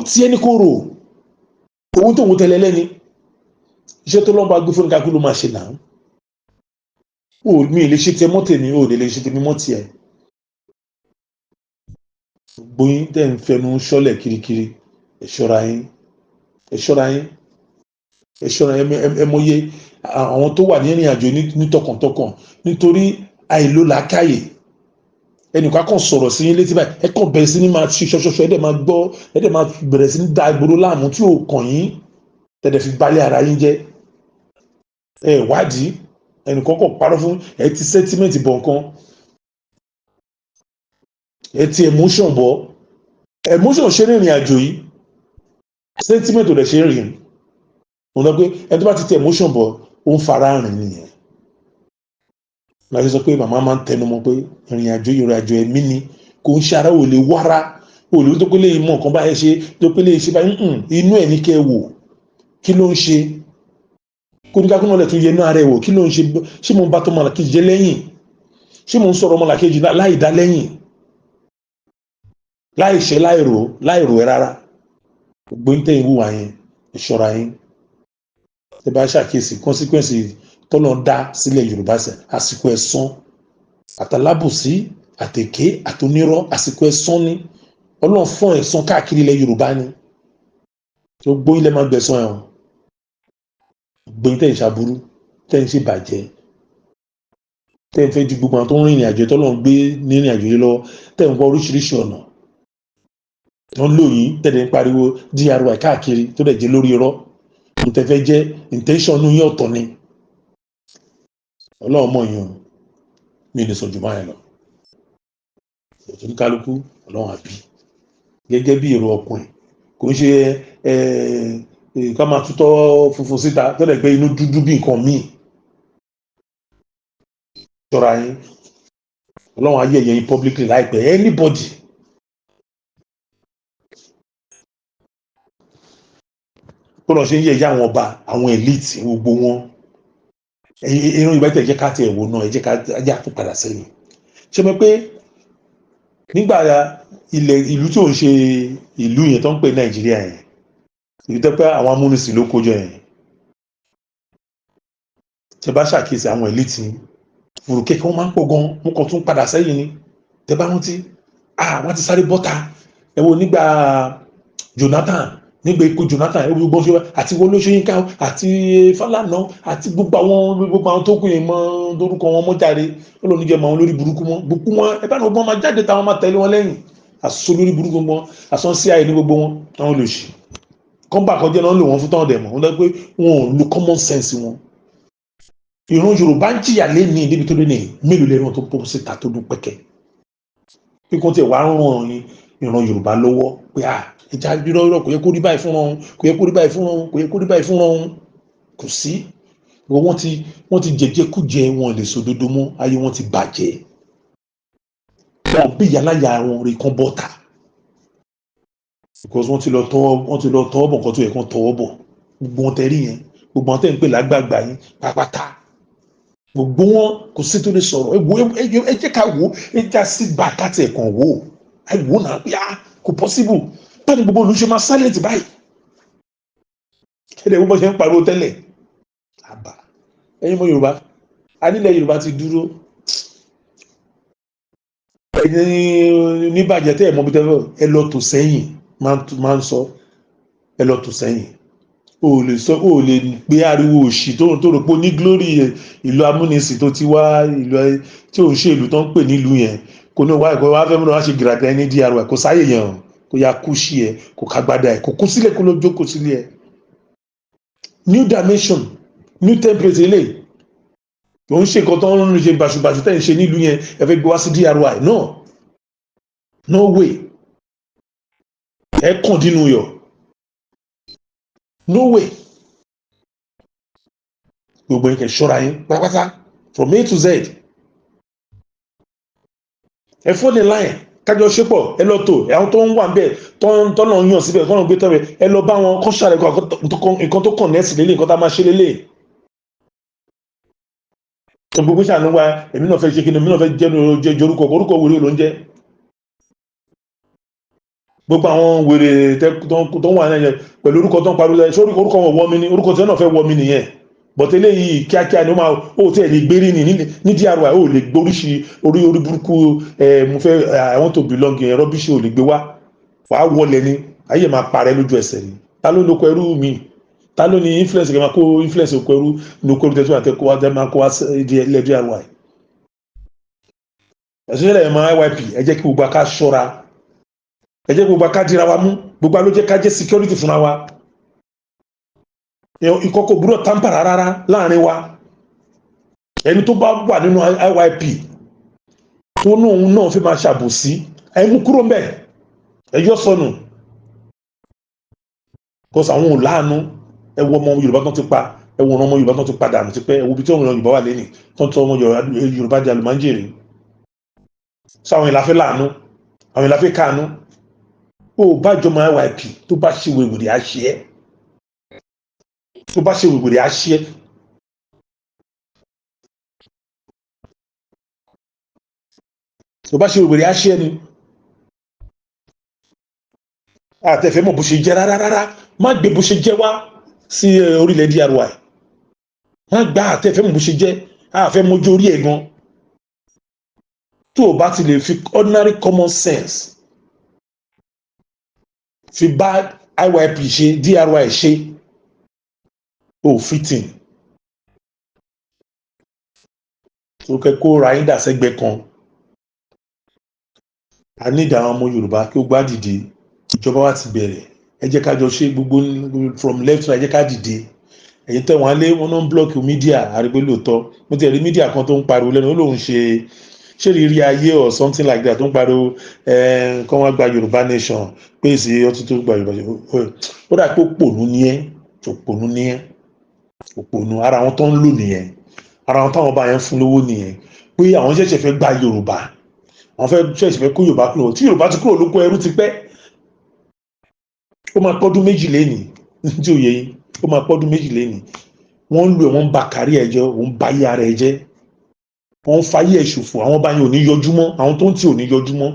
tí ẹni kò rò owó tó ń tẹ̀lé lẹ́ni iṣẹ́ tó lọ́nà bá gbé fún kakú ló máa ṣe náà mi lè ṣe tẹ mọ́tẹ̀ mi ò lè ṣe tẹ mi mọ́tì ẹ̀ gbóyin tẹ́ ń fẹnu ṣọ́lẹ̀ kirikiri ẹ̀ṣọ́ra yín ẹmọye àwọn tó wà ní ìrìn àjò ní tọkàntọkàn nítorí àìlò làákàyè ẹnìkan kàn sọ̀rọ̀ sí yín létí báyìí ẹ kàn bẹ̀rẹ̀ sí ní máa ṣe ṣọṣọṣọ ẹ̀dẹ̀ máa gbọ́ ẹ̀dẹ̀ máa bẹ̀rẹ̀ sí ní da ìgboro láàmú tí ò kàn yín tẹ̀dẹ̀ fi balẹ̀ ara yín jẹ́ ẹ wádìí ẹnìkan kàn parọ́ fún ẹ ti sentiment bọ̀ nǹkan ẹ ti emotion bọ̀ emotion ṣe ní ìrìn àjò yìí sentiment ò dẹ̀ ṣe rìn òun lọ pé ẹni tó bá ti tẹ emotion bọ̀ ó ń fara rìn nìyẹn láti sọ pé màmá máa ń tẹnu mọ́ pé ìrìn àjò ẹ̀mí ni kò ń ṣe ara ò lè wára ò lè tó pé lè mọ nǹkan báyẹn ṣe tó pé lè ṣe báyìí inú ẹ̀ ní kẹ́ ẹ wò kí ló ń ṣe kó ní kákúnmọ́ lẹ̀ tún yẹ inú ara ẹ̀ wò kí ló ń ṣe ṣé mo ń bá tó ọmọlàkejì jẹ́ lẹ́yìn ṣé mo ń sọ̀rọ̀ ọmọlàkejì láì dá lẹ́yìn láì ṣe láìrò ẹ rárá gbogbo ń tẹ̀yìn wùwà yẹn ìṣọ́ra yín ẹ bá ṣàkíyèsí consequence tọ́lọ́ dá sílẹ̀ Yorùbá sẹ̀ àsìkò ẹ̀san àtàlábùsí àtèké àtonírọ́ àsìkò ẹ̀san ni Ọlọ́run fún ẹ̀san káàkiri ilẹ̀ Yorùbá ni tó gbóyin lẹ́ máa gbẹ̀san ẹ̀hún gbóyin tẹ̀yìn ṣàbúrú tẹ̀yìn ṣe bàjẹ́ tẹ̀yìn fẹ́ ju gbogbo àwọn tó ń rìnrìn àjò tọ́lọ́run gbé ní ìrìn àjò yìí lọ tẹ̀yìn wọ oríṣiríṣi ọ̀nà wọ́n lóyìn tẹ̀lé ń pariwo DRY káàkiri tó dẹ̀ jẹ́ lórí irọ́ mo tẹ́ fẹ́ jẹ́ intention yín ọ̀tọ̀ ni Ọlọ́run mọ̀ yín o mi ní sọ̀jù máa lọ òtún kálukú Ọlọ́run àbí gẹ́gẹ́ bí èrò ọkùnrin kò ń ṣe ká máa tútọ́ funfun síta tó dẹ̀ gbé inú dúdú bí nǹkan míì ṣọ́ra yín Ọlọ́run ayé ẹ̀yẹ yín publicly láìpẹ́ anybody tó lọ ṣe ń yẹ̀yẹ́ àwọn ọba àwọn elite gbogbo wọn irun ìgbà tí ẹ jẹ́ ká tiẹ̀ wò náà ẹ jẹ́ ká ajá tó padà sẹ́yìn ṣe mọ̀ pé nígbà ìlú tí ò ń ṣe ìlú yẹn tó ń pè Nàìjíríà yẹn ìlú tó pẹ́ àwọn amúnisìn ló kójọ yẹn tẹ bá ṣàkíyèsí àwọn elite fùrù kékeré wọn máa ń pọ̀ gan wọn kàn tún padà sẹ́yìn ni tẹ bá rántí wọ́n ti sáré bọ́ta ẹ wo nígbà Jonathan nígbà ikú Jonathan ẹ gbogbo ṣe àti Olóṣèyínká àti Fálànà àti gbogbo àwọn tó kù yẹn mọ lórúkọ wọn mọ jáde Ọlọ́run jẹ́ mọ àwọn lórí burúkú wọn ẹ bá ní ọgbọ́n máa jáde táwọn máa tẹ̀lé wọn lẹ́yìn àsolórí burúkú wọn àsán sí àyè ní gbogbo wọn àwọn olùsì kọ́ńbà kọjá náà lò wọ́n fún táwọn dẹ̀ mọ̀ wọ́n dẹ́ pé wọn ò lo common sense wọn. ìran Yorùbá ń jìyà lẹ́ni níbi tó dé ní mélòó lẹ́nu tó pọ̀ síta tó dún pẹ́kẹ́ pé kó tiẹ̀ wá ń ràn ní ìran Yorùbá lọ́wọ́ pé ẹja rírọ́ kò yẹ kó rí báyìí fún wọn kò yẹ kó rí báyìí fún wọn kò yẹ kó rí báyìí fún wọn kò sí wọ́n ti jẹjẹkújẹ wọn lè sòdodo mọ́ ayé wọn ti bàjẹ́ wọn bí ìyáláyà wọn rí kan bọ́ta because wọ́n ti lọ tọwọ́ bọ̀ nǹkan tó yẹ kán tọwọ́ bọ̀ gbogbo wọn tẹ̀rí yẹn gbogbo wọn tẹ̀ ń pè lágbàgbà yín pápátá gbogbo wọn kò sí tó lè sọ̀rọ̀ ẹ jẹ́ ká wò ẹ já sí bàkátì ẹ̀kan wò ẹ wò náà pé kò possible báyìí gbogbo olùṣe máa silent báyìí ẹ̀dẹ̀ gbogbo ṣe ń pariwo tẹ́lẹ̀ àbá ẹ̀yin mọ́ Yorùbá anílẹ̀ Yorùbá ti dúró ẹ̀yin níbàjẹ́ tẹ́ ẹ̀ mọ́ bí tẹ́lẹ̀ ẹ lọ tò sẹ́yìn máa ń sọ ẹ lọ tò sẹ́yìn o lè gbé ariwo òṣì tó rò pé ní glory ìlú amúnisìn tó ti wá ìlú tí ò ń ṣe ìlú tó ń pè nílùú yẹn kò ní wá ẹ̀kọ́ wá fẹ́ múná wá ṣe gìràgìrà ní DRY kò sáyè yẹn kò ya kú sí ẹ kò kágbádá ẹ kò kú sílẹ̀ kó ló jókòó sílẹ̀ ẹ new dimension new template eléyìí ò ń ṣe nǹkan tó ń ṣe bàṣubàṣu tẹ́ ń ṣe nílùú yẹn ẹ fẹ́ gbé wá sí DRY no way ẹ kàn dínú yọ no way gbogbo yín kẹ́ ṣọ́ra yín pátápátá from A to Z ẹ fọ́ ní láyìn kájọ ṣépọ̀ ẹ lọ tó àwọn tó ń wà bẹ́ẹ̀ tọ́nà yàn síbẹ̀ tọ́nà gbé tọ́rẹ̀ ẹ lọ bá wọn kọ́ ṣàlẹ̀ nǹkan tó kàn nẹ́ẹ̀sì lélẹ̀ nǹkan tá a máa ṣe lélẹ̀ gbogbo ṣàánú wa èmi náà fẹ́ ṣe kí ni èmi náà fẹ́ jẹ́ orúkọ wèrè ló ń jẹ́ gbogbo àwọn wèrè tó wà náà pẹ̀lú orúkọ tó ń parí ṣé orúkọ wọn wọ́ mi ní orúkọ tí wọ́n náà fẹ́ wọ́ mi nìyẹn bọ̀tẹ́ eléyìí kíákíá ni ó tí ẹ̀ lè gbérí ní DRY ó lè gbóríṣi orí burúkú mo fẹ́ I want to belong yẹn rọ́bíṣì ò lè gbé wàá wọlé ni ayé máa parẹ́ lójú ẹsẹ̀ ni ta ló lóko ẹrú mi ta ló ní influence kẹ́ máa kó influence òkú ẹrú lóko ẹrú tẹ́tí àti ẹ̀kọ́ wa máa kó wá ilẹ̀ DRY ẹ̀sùn yẹn máa YYP ẹ jẹ́ kí gbogbo aká ṣọ́ra ẹ jẹ́ gbogbo aká dira wa mú gbogbo alójẹ́ ká jẹ́ security fúnra wa ìkọ̀kọ̀ gbúdọ̀ tampara rárá láàrin wa ẹni tó bá wà nínú IYP tó ní òun náà fi máa ṣàbòsí ẹ mú kúrò mbẹ ẹ yọ sọnù kọsà àwọn ò láàánú ẹ wo ọmọ Yorùbá tó ti pa ẹ wo ọmọ Yorùbá tó ti padà àmì ti pẹ́ ẹ wo ibi tí ọmọ Yorùbá wà lẹ́nìí tó ń tọ́ ọmọ Yorùbá di àlùmájèrè sọ àwọn ìlàfẹ́ láàánú àwọn ìlàfẹ́ káàánú ó bá jọmọ IYP tó bá ṣe wèwèrè àṣẹ ẹ tó bá ṣe wèwèrè àṣẹ ẹ tó bá ṣe wèwèrè àṣẹ ẹ ni àtẹ̀fẹ́ mọ̀ bó ṣe jẹ́ rárá má gbé bó ṣe jẹ́ wá sí orílẹ̀ DRY má gbá àtẹ̀fẹ́ mọ̀ bó ṣe jẹ́ àfẹ́ mojú orí ẹ̀ gan tó o bá ti lè fi ordinary common sense fi bá IYP ṣe DRY ṣe o fitting tó kẹ́kọ̀ọ́ ra yín dà sẹ́gbẹ́ kan a ní ìdá àwọn ọmọ Yorùbá kí ó gbá dìde ìjọba wa ti bẹ̀rẹ̀ ẹ jẹ́ ká jọ ṣe gbogbo from left to right ẹ jẹ́ ká dìde ẹ̀yin tẹ́ wọ́n lé wọn náà ń blọ́ọ̀kì mídíà àrígbé lóòótọ́ mo ti rí mídíà kan tó ń pariwo lẹ́nu ó lóun ṣe rírí ayé or something like that tó ń pariwo kọ́ wọ́n gba Yorùbá nation pé èsì ọtí tó gba Yorùbá nation ó dà pé òpònú ní ẹ́ òpònú ara wọn tó ń lò nìyẹn ara wọn táwọn bá yẹn fún lówó nìyẹn pé àwọn ṣẹ̀ṣẹ̀ fẹ́ gba Yorùbá àwọn ṣẹ̀ṣẹ̀ fẹ́ kó Yorùbá kúrò tí Yorùbá ti kúrò lóko ẹrú ti pẹ́ ó máa pọ́dún méjì lénìí tí ò yẹ yín ó máa pọ́dún méjì lénìí wọ́n ń lò ẹ̀ wọ́n ń ba kárí ẹ̀ jẹ́ wọ́n ń ba ayé ara ẹ̀ jẹ́ wọ́n ń fayé ẹ̀ ṣòfò àwọn báyìí ò ní yọjú mọ́ àwọn tó ń tì ò ní yọjú mọ́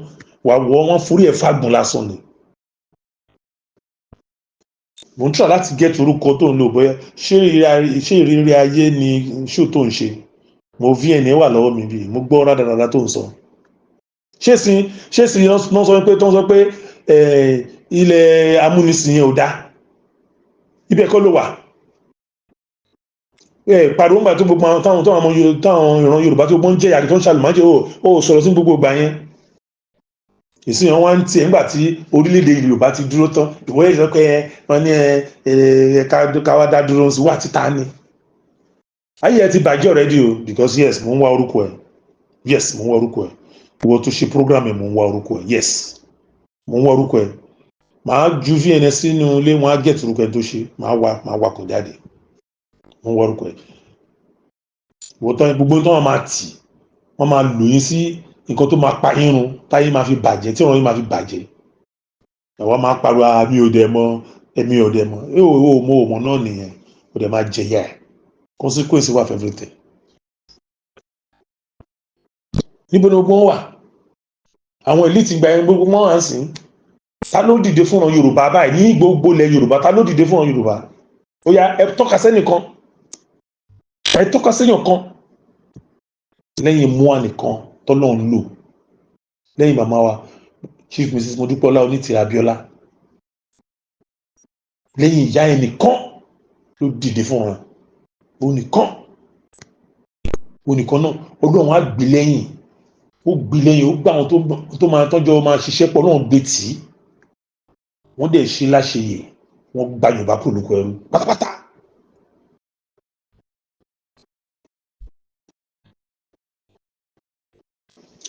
wà wọ́ wọ́n forí ẹ̀ fàgbọ̀n lásán ni. mo ń tọ́ láti gẹ́tù orúkọ tó ń lò bóyá ṣé ìrírí ayé ni ṣó tó ń ṣe mo VN wà lọ́wọ́ mi bíi mo gbọ́ rádaràdà tó ń sọ ṣé sì náà sọ pé ilẹ̀ amúnisìn yẹn ò dá ibẹ̀ kọ́ ló wà pariwo ń gbà tó gbogbo àwọn táwọn ìran Yorùbá tó gbọ́n jẹ́ yàrá tó ń ṣàlùmájẹ́ ó sọ̀rọ̀ sí gbogbo ìgbà yẹn ìsìn yẹn wọ́n ń tiẹ̀ nígbà tí orílẹ̀-èdè Yorùbá ti dúró tán ìwọ yẹn sọ pé wọ́n ní ká wá dá dúró sí wà títà ni ayé ẹ ti bàjẹ́ already o because yes mo ń wá orúkọ ẹ yes mo ń wá orúkọ ẹ ìwọ tó ṣe program ẹ mo ń wá orúkọ ẹ yes mo ń wá orúkọ ẹ màá ju vn sínú ilé wọn á gẹ̀tù orúkọ ẹ tó ṣe màá wá kò jáde mo ń wá orúkọ ẹ ìwọ tán gbogbo tán wọn máa tì wọn máa lò yín sí nǹkan tó máa pa yín run táyé máa fi bàjẹ́ tí ọ̀rọ̀ yín máa fi bàjẹ́ àwọn máa pariwo àmì òdẹ mọ ẹmí òdẹ mọ mo ò mọ náà nìyẹn òdẹ máa jẹyà ẹ consequence wà for everything. níbo ni gbogbo wọn wà àwọn elite gba ẹni gbogbo wọn wà ń sìn ta ló dìde fún ọ̀rọ̀ Yorùbá báyìí ní gbogbo ilẹ̀ Yorùbá ta ló dìde fún ọ̀rọ̀ Yorùbá ó yá ẹ tọ́ka sẹ́nìkan ẹ tọ́ka sẹ́yàn kan lẹ́yìn mua nìkan tọ́lọ́run lò lẹ́yìn màmá wa Chief Mrs. Modúpẹ́ọlá Onítìrí Abíọ́lá lẹ́yìn ìyá ẹ̀ nìkan ló dìde fún ọ̀rọ̀ onìkan náà Ọlọ́run á gbé lẹ́yìn ó gbé lẹ́yìn ó gbà àwọn tó máa tọ́jọ́ máa ṣiṣẹ́ pọ̀ náà gbé tì í wọ́n dẹ̀ ṣe láṣeyè wọ́n gba Yorùbá kúrò lóko ẹrú pátápátá.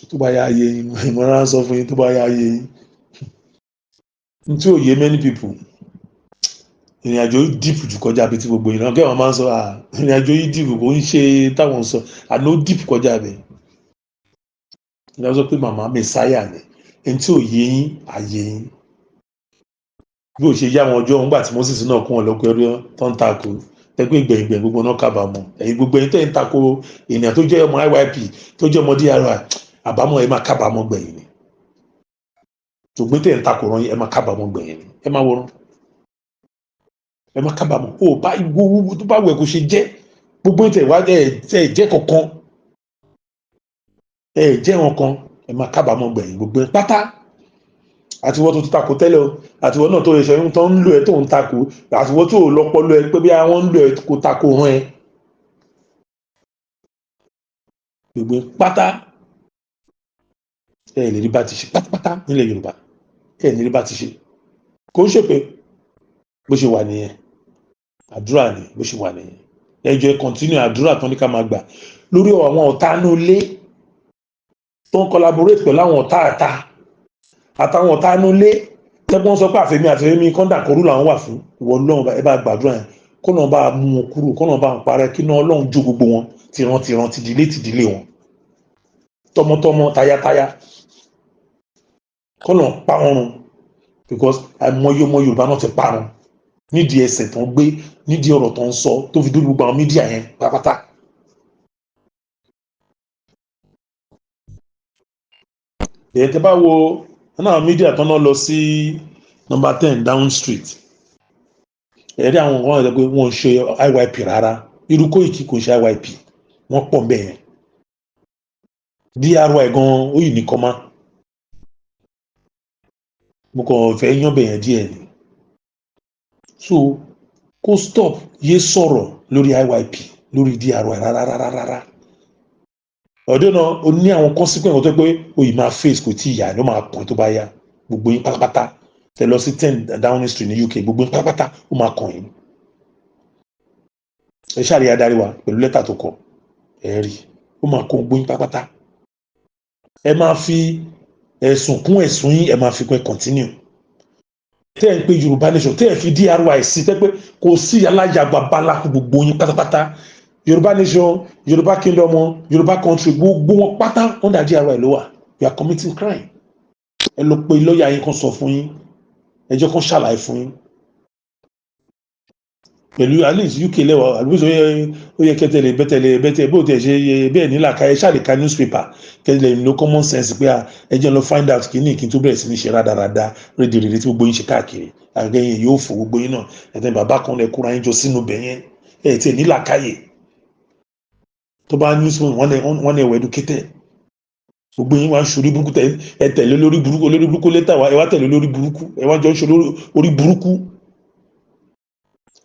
tó bá yá ayé yín ìmọ̀ràn sọ fún yín tó bá yá ayé yín n tí ò yé many people ìrìn àjò yìí dìpù jù kọjá bí tí gbogbo ìran kẹwọn máa ń sọ ìrìn àjò yìí dìpù kò ń ṣe táwọn sọ àná ó dìpù kọjá bẹ ìyá sọ pé màmá mẹsáyà ni ẹni tí ò yé yín àyè yín bí ò ṣe yá wọn ọjọ́ nígbà tí Moses náà kún wọn lọ́kọ̀ ẹrú tó ń takò tẹ́gbẹ́ ìgbẹ̀yìngbẹ̀ gbogbo náà kábàámọ̀ ẹ̀yin gbogbo ẹ̀yin tẹ́ ń takò ènìyàn tó jẹ́ ọmọ IYP tó jẹ́ ọmọ DRY àbámọ̀ ẹ máa kábàámọ̀ gbẹ̀yìn ni ṣùgbọ́n tẹ́ ń takò rán yín ẹ máa kábàámọ̀ gbẹ̀yìn ni ẹ máa wọrán ẹ máa kábàámọ̀ ó bá gbogbo tó bá wẹ̀ kó ṣe jẹ́ gbogbo tẹ̀ wá ẹ jẹ́ kankan ẹ jẹ́ kankan ẹ máa kábàámọ̀ gbẹ̀yìn gbogbo ẹ pátá àtiwọ́ tó ti takò tẹ́lẹ̀ o àtiwọ́ náà tó lè ṣe tó ń lò ẹ tó ń takò àtiwọ́ tó lọ́pọlọ ẹ pé bí àwọn ń lò ẹ kó takò rán ẹ gbogbo pátá ẹ lè rí bá ti ṣe pátápátá nílẹ̀ Yorùbá ẹ lè rí bá ti ṣe kò ń ṣèpè bó ṣe wà nìyẹn àdúrà ni bó ṣe wà nìyẹn ẹjọ ẹ kọ́ntínú àdúrà tán ní ká máa gbà lórí àwọn ọ̀tá inú ilé tó ń collaborate pẹ̀lú àwọn ọ̀tá àta àtàwọn ọ̀tá inú ilé tẹ́gbọ́n sọ pé àfẹ́mí kọ́ńdà kọrú làwọn wà fún ìwọ Ọlọ́run ẹ bá gbàdúrà yẹn kọ́nà bá mú wọn kúrò kọ́nà bá ń parẹ́ kí náà Ọlọ́run jó gbogbo wọn tìran tìdílé wọn tọmọtọmọ tayátayá kọ́nà pa wọn run because àìmọye ọmọ Yorùbá náà ti parun nídìí ẹsẹ̀ tó ń gbé nídìí ọ̀rọ̀ tó ń sọ tó fi dúró gbogbo àwọn mídíà yẹn pátápátá. èyí tẹ́ bá wo náà mídíà tó náà lọ sí nọ́mbà 10 Down Street ẹ̀rí àwọn nǹkan ọ̀rẹ́ pé wọ́n ṣe IYP rárá irú Koiki kò ṣe IYP wọ́n pọ̀ mbẹ́ yẹn DRY gan ó yìí ní kọ́má mo kàn fẹ́ yán bẹ̀yẹn díẹ̀ ni so kó stop yé sọ̀rọ̀ lórí IYP lórí DRY rárá ọdún náà ó ní àwọn consequence tó pé oyè máa face kò tí ì yá ló máa kàn tó bá yá gbogbo yín pátápátá tẹ lọ sí 10 Downing Street ní UK gbogbo yín pátápátá ó máa kàn yín ẹ ṣàrí adarí wa pẹ̀lú lẹ́tà tó kọ ẹ rí ó máa kó gbogbo yín pátápátá ẹ máa fi ẹ̀sùn kún ẹ̀sùn yín ẹ máa fi kún ẹ continue tẹ́ ẹ̀ ń pè Yorùbá nation tẹ́ ẹ̀ fi DRY sí tẹ́ pé kò sí alájàgbà bálákù gbogbo yín pátápátá Yorùbá nation Yorùbá kingdom Yorùbá country gbogbo wọn pátá under DRY ló wà you are committing crime ẹ lọ pé lọ́ọ̀yà yín kan sọ fún yín ẹjọ́ kan ṣàlàyé fún yín pẹ̀lú at least UK lẹ́wọ̀ àlùbọ́sọ ó yẹ kẹtẹlẹ bẹ́tẹ̀ bó tẹ̀ ṣe bẹ́ẹ̀ nílà ká ẹ ṣàlèkà newspaper kẹtẹlẹ no common sense pé ẹjẹ́ lọ find out kí ní kí n tó bẹ̀rẹ̀ sí ní ṣe rádaràda rédèrèdè tí gbogbo yín ṣe káàkiri àgẹ́yìn yóò fò gbogbo yín náà ẹ̀tẹ̀ bàbá kan lẹ kúra yín jọ sínú bẹ̀ yẹn ẹ̀ tẹ̀ nílà káyè tó bá newspaper wọ́n ẹ̀wọ̀ educated gbogbo yín wá ń ṣorí burúkú ẹ tẹ̀lé lórí burúkú létà ẹ wá tẹ̀lé lórí burúkú ẹ wá jọ ń ṣorí orí burúkú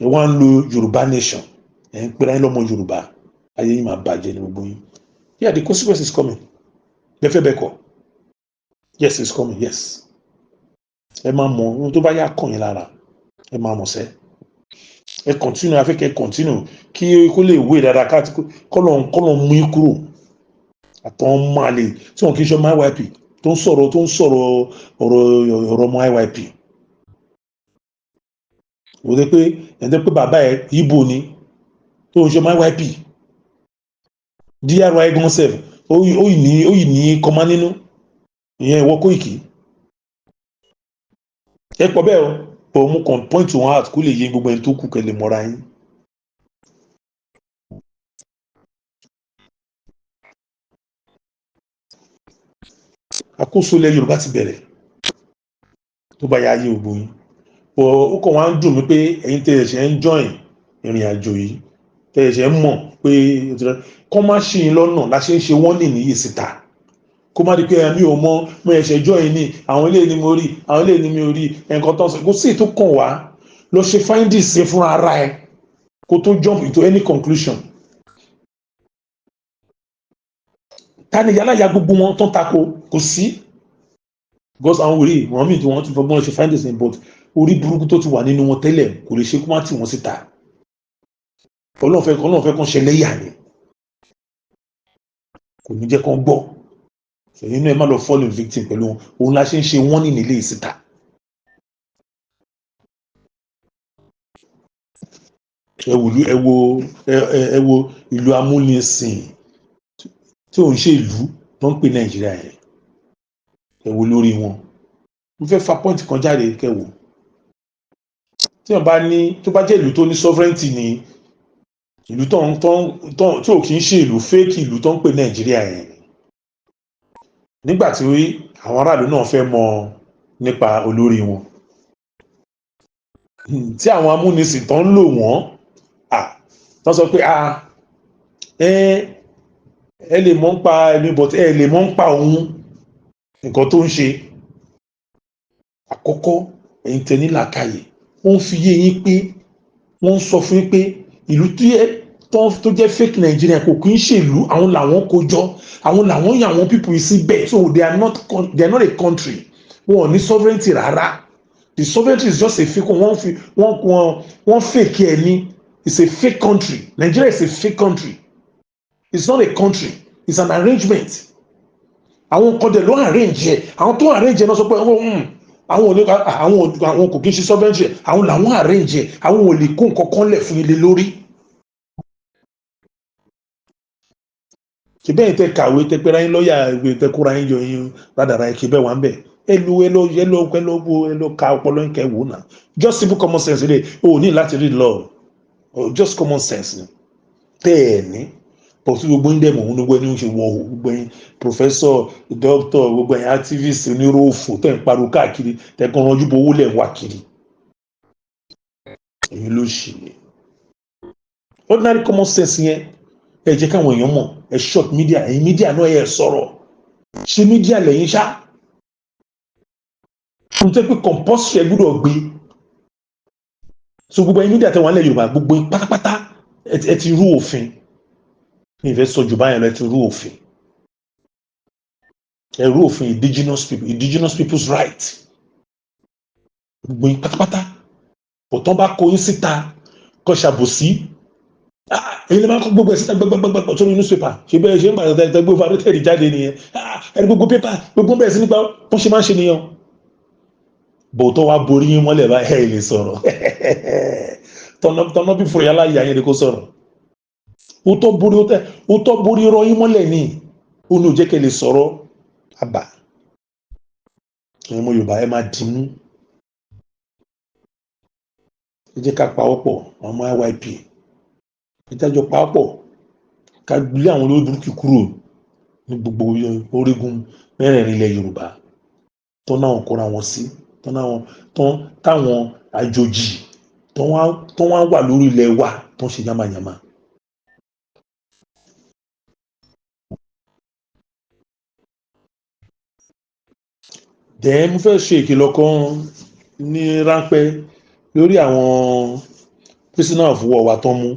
ẹ wá ń lo Yorùbá nation ẹ ń pera yín lọ́mọ Yorùbá ayé yín máa bàjẹ́ ní gbogbo yín yeah the consequence is coming bẹ́fẹ́ bẹ́ẹ̀ kọ́ yes it's coming yes ẹ máa mọ ohun tó bá yá kàn yín lára ẹ máa mọ̀ sẹ́ ẹ continue afẹ́kẹ́ continue kí kó lè wé dáadáa káàtì kọ́lọ̀ mú í kúrò àtọ́ máa lè tí wọn kì í ṣe ọmọ IYP tó ń sọ̀rọ̀ ọ̀rọ̀ ọmọ IYP ó dé pé ẹ̀dẹ́ pé bàbá ẹ̀ Ìgbò ni tó ń ṣe ọmọ IYP DRY gan sef ó yìí ní kọ́má nínú ìyẹn ìwọ Kóìkì ẹ pọ̀ bẹ́ẹ̀ o pọ̀ mú kan point one out kó lè yé gbogbo ẹni tó kù kẹ́ lè mọ́ra yín. àkóso ilẹ̀ Yorùbá ti bẹ̀rẹ̀ tó bá yá ayé ògbó yín ó kàn wá ń dùn mí pé ẹ̀yin tẹ́ ẹ̀ṣẹ̀ ń join ìrìn àjò yìí tẹ́ ẹ̀ṣẹ̀ ń mọ̀ pé kọ́ má ṣì yín lọ́nà láṣẹ ń ṣe wọ́n níyì síta kó má di pé ẹ̀mí ò mọ mo ẹ̀ṣẹ̀ join ní àwọn ilé ni mo rí àwọn ilé ni mi ò rí nǹkan tó ń sọ kó sì tó kàn wá lọ ṣe findings ṣe fúnra ara ẹ kó tó jump into any conclusion. ta ni yálà ya gbogbo wọn tó ń tako kò sí because àwọn wòlíì wọn míì tí wọn ti fọgbọ́n ṣe findings ní but orí burúkú tó ti wà nínú wọn tẹ́lẹ̀ kò lè ṣe kó má tì wọ́n síta Ọlọ́run fẹ́ kàn ṣe lẹ́yà ni kò ní jẹ́ kán gbọ́ ẹ̀yin náà ẹ má lọ fall in victim pẹ̀lú wọn òun la ṣe ń ṣe wọ́n ní nílé ìsìta. ẹ wo ìlú amúnisìn tí òun ṣe ìlú tó ń pè Nàìjíríà yẹn ẹ wo lórí wọn mo fẹ́ fa point kan jáde kẹwò tí wọn bá ní tó bá jẹ́ ìlú tó ní sovereignty ní ìlú tí ò kì í ṣe ìlú fake ìlú tó ń pè Nàìjíríà yẹn nígbà tí àwọn aráàlú náà fẹ́ mọ̀ nípa olórí wọn tí àwọn amúnisìn tó ń lò wọ́n tó sọ pé ẹ lè mọ̀ ń pa ẹni but ẹ lè mọ̀ ń pa òun nǹkan tó ń ṣe àkọ́kọ́ ẹ̀yin tẹ́ ní làákàyè wọ́n ń fi yé yín pé wọ́n ń sọ fún yín pé ìlú tó jẹ́ fake Nigeria kò kí ń ṣèlú àwọn làwọn kó jọ àwọn làwọn yàn àwọn people yìí síbẹ̀ so they are not a country wọn ò ní sovereignty rárá the sovereignty is just a fake wọ́n fake ẹ̀ ní it's a fake country Nigeria is a fake country it's not a country it's an arrangement àwọn kan dẹ̀ ló arrange ẹ̀ àwọn tó arrange ẹ̀ náà sọ pé àwọn kò kí ń ṣe sovereignty àwọn làwọn arrange ẹ̀ àwọn ò lè kó nǹkan kan lẹ̀ fún ilé lórí. ṣe bẹ́ẹ̀ tẹ kàwé tẹ pẹ́ra yín lọ́ọ̀yà ìwé tẹ kóra yín yọ yín rádàrà ẹ̀ kí bẹ́ẹ̀ wà ń bẹ̀ ẹ lọ ka ọpọlọ yín kẹ wò náà just simple common sense rẹ o ní láti read law just common sense ni tẹ́ ẹ̀ ní pọ̀tù gbogbo ń dẹ̀mọ̀ òun gbogbo ẹni ń ṣe wọ̀ ọ́ gbogbo ẹ̀yin professor doctor gbogbo ẹ̀yin activist oníròfò tẹ̀ ń pariwo káàkiri tẹ̀ kàn ránjú bó owó lẹ̀ ń wá kiri èyí ló ṣì ní ordinary common sense yẹn ẹ jẹ́ káwọn èèyàn mọ̀ ẹ short media ẹ̀yin media náà ẹ sọ̀rọ̀ ṣe media lẹ́yìn ṣá n tẹ́ pé compulsory ẹ gbọ́dọ̀ gbé so gbogbo ẹ̀yin media tẹ́ wọ́n lẹ̀ Yorùbá gbogbo pátápátá ẹ ti rú òfin ní ìfẹ́ sọ jù báyẹn lọ ẹ ti rú òfin ẹ rú òfin indigenous people's right gbogbo yín pátápátá bọ̀tán bá kó yín síta kọ́ ṣàbòsí èyí lè máa kọ́ gbogbo ẹ̀ síta gbogbo sórí newspaper ṣe bẹ́ẹ̀ ṣe ń gbàgbọ́ tẹ́gbẹ́ fún abẹ́tẹ̀rì jáde nìyẹn ẹni gbogbo pépà gbogbo bẹ̀rẹ̀ sí nípa wọ́n ṣe máa ń ṣe nìyẹn bọ̀tán wá borí yín mọ́lẹ̀ bá ẹ̀ lè sọ̀rọ̀ tọ́nà bí fúri aláya yẹn ni kò sọ̀rọ̀ ó tọ́ borí rọ yín mọ́lẹ̀ ní ó ní ò jẹ́ kẹ́ lè sọ̀rọ̀ àbá ọmọ Yorùbá ẹ máa dìímú ẹ jẹ́ ká pawọ́pọ̀ ọmọ IYP ìdájọ́ pawọ́pọ̀ ká gbé àwọn olórí burúkú kúrò ní gbogbo orígun mẹ́rẹ̀ẹ̀rin ilẹ̀ Yorùbá tó náà kóra wọn sí táwọn àjòjì tó wá wà lórí ilẹ̀ wa tó ń ṣe yamayama. Mo fẹ́ ṣe ìkìlọ̀ kan ní ráńpẹ́ lórí àwọn prisoner of war wa tó mú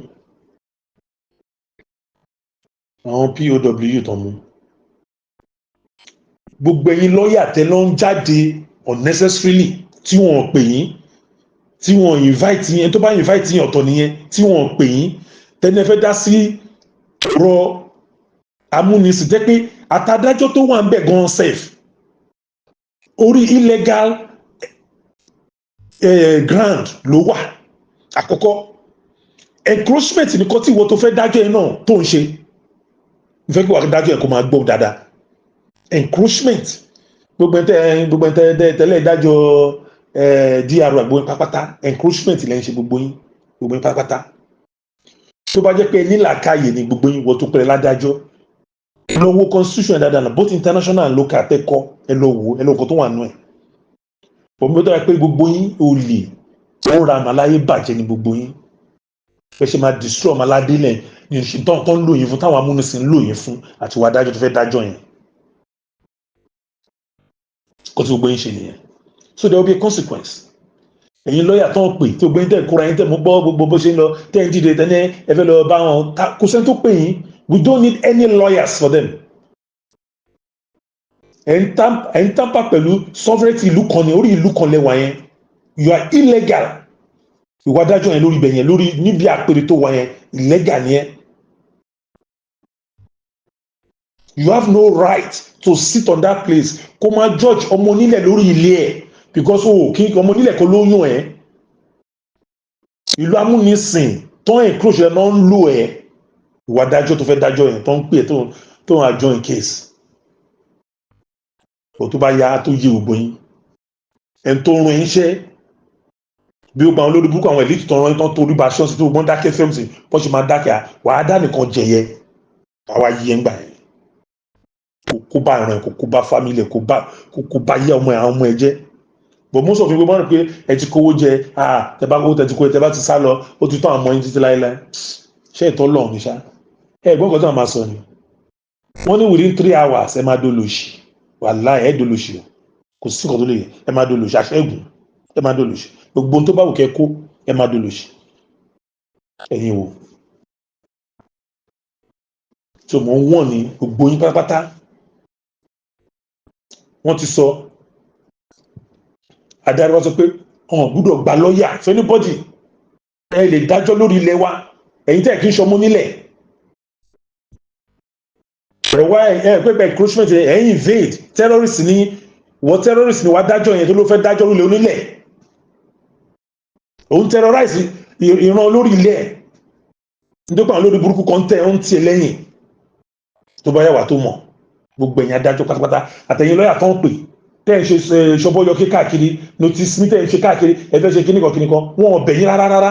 àwọn POW tó mú gbogbo ẹ̀yin lọ́ọ̀yà tẹ́ lọ ń jáde unnecessarily tí wọ́n pè yín, tí wọ́n invite yín, tó bá invite yín ọ̀tọ̀ nìyẹn, tí wọ́n pè yín tẹ́lẹ̀ fẹ́ dá sí ọ̀rọ̀ amúnisìn jẹ́ pé àtàdájọ́ tó wà ń bẹ̀ gan sef orí illegal ground ló wà. Àkọ́kọ́ encroachment nìkan tí ìwọ tó fẹ́ dájọ́ ẹ náà tó ń ṣe, ìfẹ́ kí wàá dájọ́ ẹ kó máa gbọ́ dáadáa. Encroachment gbogbo ẹ̀ tẹ́lẹ̀ dájọ́ DR gbogbo pápátá encroachment lẹ́yìn ṣe gbogbo yín pápátá. Tó bá jẹ́ pé nílàkàyè ni gbogbo yín wọ́n tó pẹ̀lẹ́ ládájọ́ lọ wo constitution dáadáa náà both international and local tẹ́kọ́ ẹ lọ wo ẹ lọ kọ́ tó wà nù ẹ̀. Òmí tó yẹ pé gbogbo yín olè tó ń ra àmàláyé bàjẹ́ ni gbogbo yín fẹ́ ṣe máa destroy ọmọládé lẹ̀ ní ìṣìntàn tó ń lò yín fún táwọn amúnisìn ń lò yín fún àti wà dájọ́ tó fẹ́ dájọ́ yẹn. Kó tí gbogbo yín ṣe nìyẹn. So there will be a consequence. Ẹ̀yin lọ́ọ̀yà tó ń pè tí gbogbo yín tẹ̀ kóra yín tẹ̀ mú gbọ́ gbogbo bó ṣe ń lọ tẹ̀ ń dìde tẹ̀ ní ẹ fẹ́ lọ bá wọn kò sẹ́ni tó pè yín. We don't need any lawyers for them. Ẹ̀ ń tamper pẹ̀lú sovereignty ìlú kan ní orí ìlú kan lẹ́wà yẹn. You are illegal. Ìwà dájọ́ yẹn lórí ibẹ̀ yẹn lórí níbi àpèrè tó wà yẹn illegal ni ẹ. You have no right to sit on that place kó máa judge ọmọ onílẹ̀ lórí ilé ẹ̀ because kí ọmọ onílẹ̀ kan ló yàn ẹ́. Ìlú amúnisìn tó ń encroach ẹ̀ náà ń lò ẹ́. Ìwà dájọ́ tó fẹ́ dájọ́ yẹn tó ń pè tó ń adjourn case. Ò tó bá yá tó yé ògbó yín. Ẹni tó ń rún iṣẹ́ bí ó gba àwọn olórí burúkú àwọn elite tó ń rán tán torí bá ṣọ́ọ̀ṣì tó gbọ́n dákẹ́ fẹ́mùsì bọ́ ṣe máa dákẹ́ wàá dá nìkan jẹyẹ àwa yí ẹ̀ ń gbà yẹn. Kó bá ìran ẹ̀ kó bá fámìlì ẹ̀ kó bá yé ọmọ ẹ̀ àwọn ọmọ ẹ̀ jẹ́. But most of you gbọ́n rẹ̀ pé ẹ ti kówó jẹ tẹ bá kó tẹ ti kó tẹ bá ti sá lọ ó ti tán àwọn ọmọ yín títí láéláé. Ṣé ìtọ́ lọ́ọ̀ ní ṣá? Ẹ̀gbọ́n kan tó máa sọ ni wọ́n ní within 3 hours ẹ máa dolóṣì wàláhì ẹ dolóṣì kò sí nǹkan tó lè yẹ ẹ máa dolóṣì aṣẹ́gun ẹ máa dolóṣì gbogbo tó bá wù kẹ́ kó ẹ máa dolóṣì ẹ̀yin wò tí mo ń wọ̀n ní gbogbo yín pátápátá wọ́n ti sọ adarí wa sọ pé ọ̀hún gbúdọ̀ gba lọ́ọ̀yà for anybody ẹ lè dájọ́ lórí ilẹ̀ wa ẹ̀yin tẹ́ kí n ṣọmọ nílẹ̀ ẹ̀wá pẹ́pẹ́ encroachment ẹ̀ invade terrorist ní wọ́n terrorist ní wá dájọ́ yẹn tó ló fẹ́ dájọ́ lórí onílẹ̀ òun terrorize ìran olórí ilẹ̀ nítorí àwọn olórí burúkú kan tẹ̀ ń tiẹ̀ lẹ́yìn tó bá yàwá tó mọ̀ gbogbo ẹ̀yin adájọ́ pátápátá àtẹ̀yìn lọ́ọ̀yà tó ń pè tẹ́ ẹ̀ ṣe ṣọbọ́yọ kí káàkiri notice ní tẹ́ ẹ̀ ṣe káàkiri ẹ̀ fẹ́ ṣe kíníkan wọn ò bẹ̀ yín rárá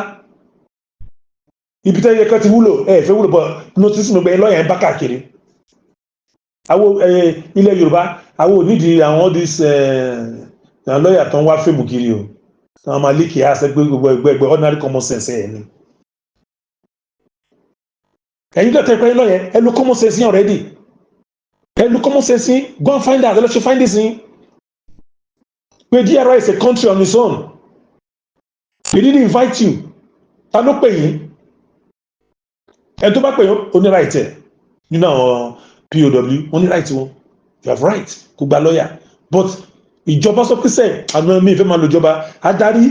ibi tẹ́ yẹ kẹ́ ti wúlò ẹ̀ fẹ́ wúlò bọ̀ notice ní gbẹ̀yìn lọ́ọ̀yà ń bá káàkiri àwọn ilẹ̀ Yorùbá àwọn onídìí àwọn lọ́ọ̀yà tó ń wá fèmù kiri o àwọn máa líkì àṣẹ pé gbogbo ẹgbẹ́ ordinary common sense ẹ̀ ni ẹ̀yin tó tẹ́ pẹ́ lọ́yẹ ẹ lo common sense yín already ẹ lo common sense yín go and find out ẹ lọ ṣe find this yín pé DRY is a country on its own they didn't invite you ta ló pè yín ẹ tó bá pè yín ó ní right ẹ nínú àwọn POW wọ́n ní right wọn you have right kó gba lọ́yà but ìjọba sọ pé sẹ́ àwọn míì fẹ́ máa lo ìjọba adarí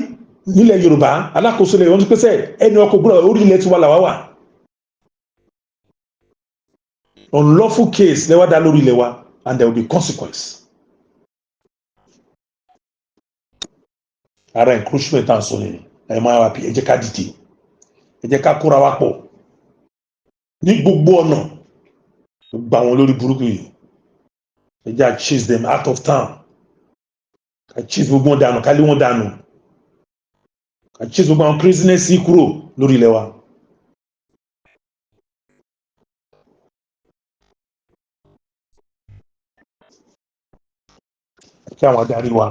nílẹ̀ Yorùbá alákòóso lẹ̀ wọ́n sọ pé sẹ́ ẹni ọkọ̀ gbọ́dọ̀ orí ilẹ̀ tiwa làwa wà unlawful case lẹ́wà dá lórí ilẹ̀ wa and there will be consequence. Ara encroachment à ń sọ yẹn ẹ máa wà bí ẹ jẹ́ ká dìde ẹ jẹ́ ká kóra wa pọ̀ ní gbogbo ọ̀nà gba àwọn olórí burúkú yìí ẹ jẹ́ à chase them out of town ká chase gbogbo wọn dànù ká lé wọn dànù ká chase gbogbo àwọn craziness yìí kúrò lórí ilẹ̀ wa. Kí àwọn adarí wa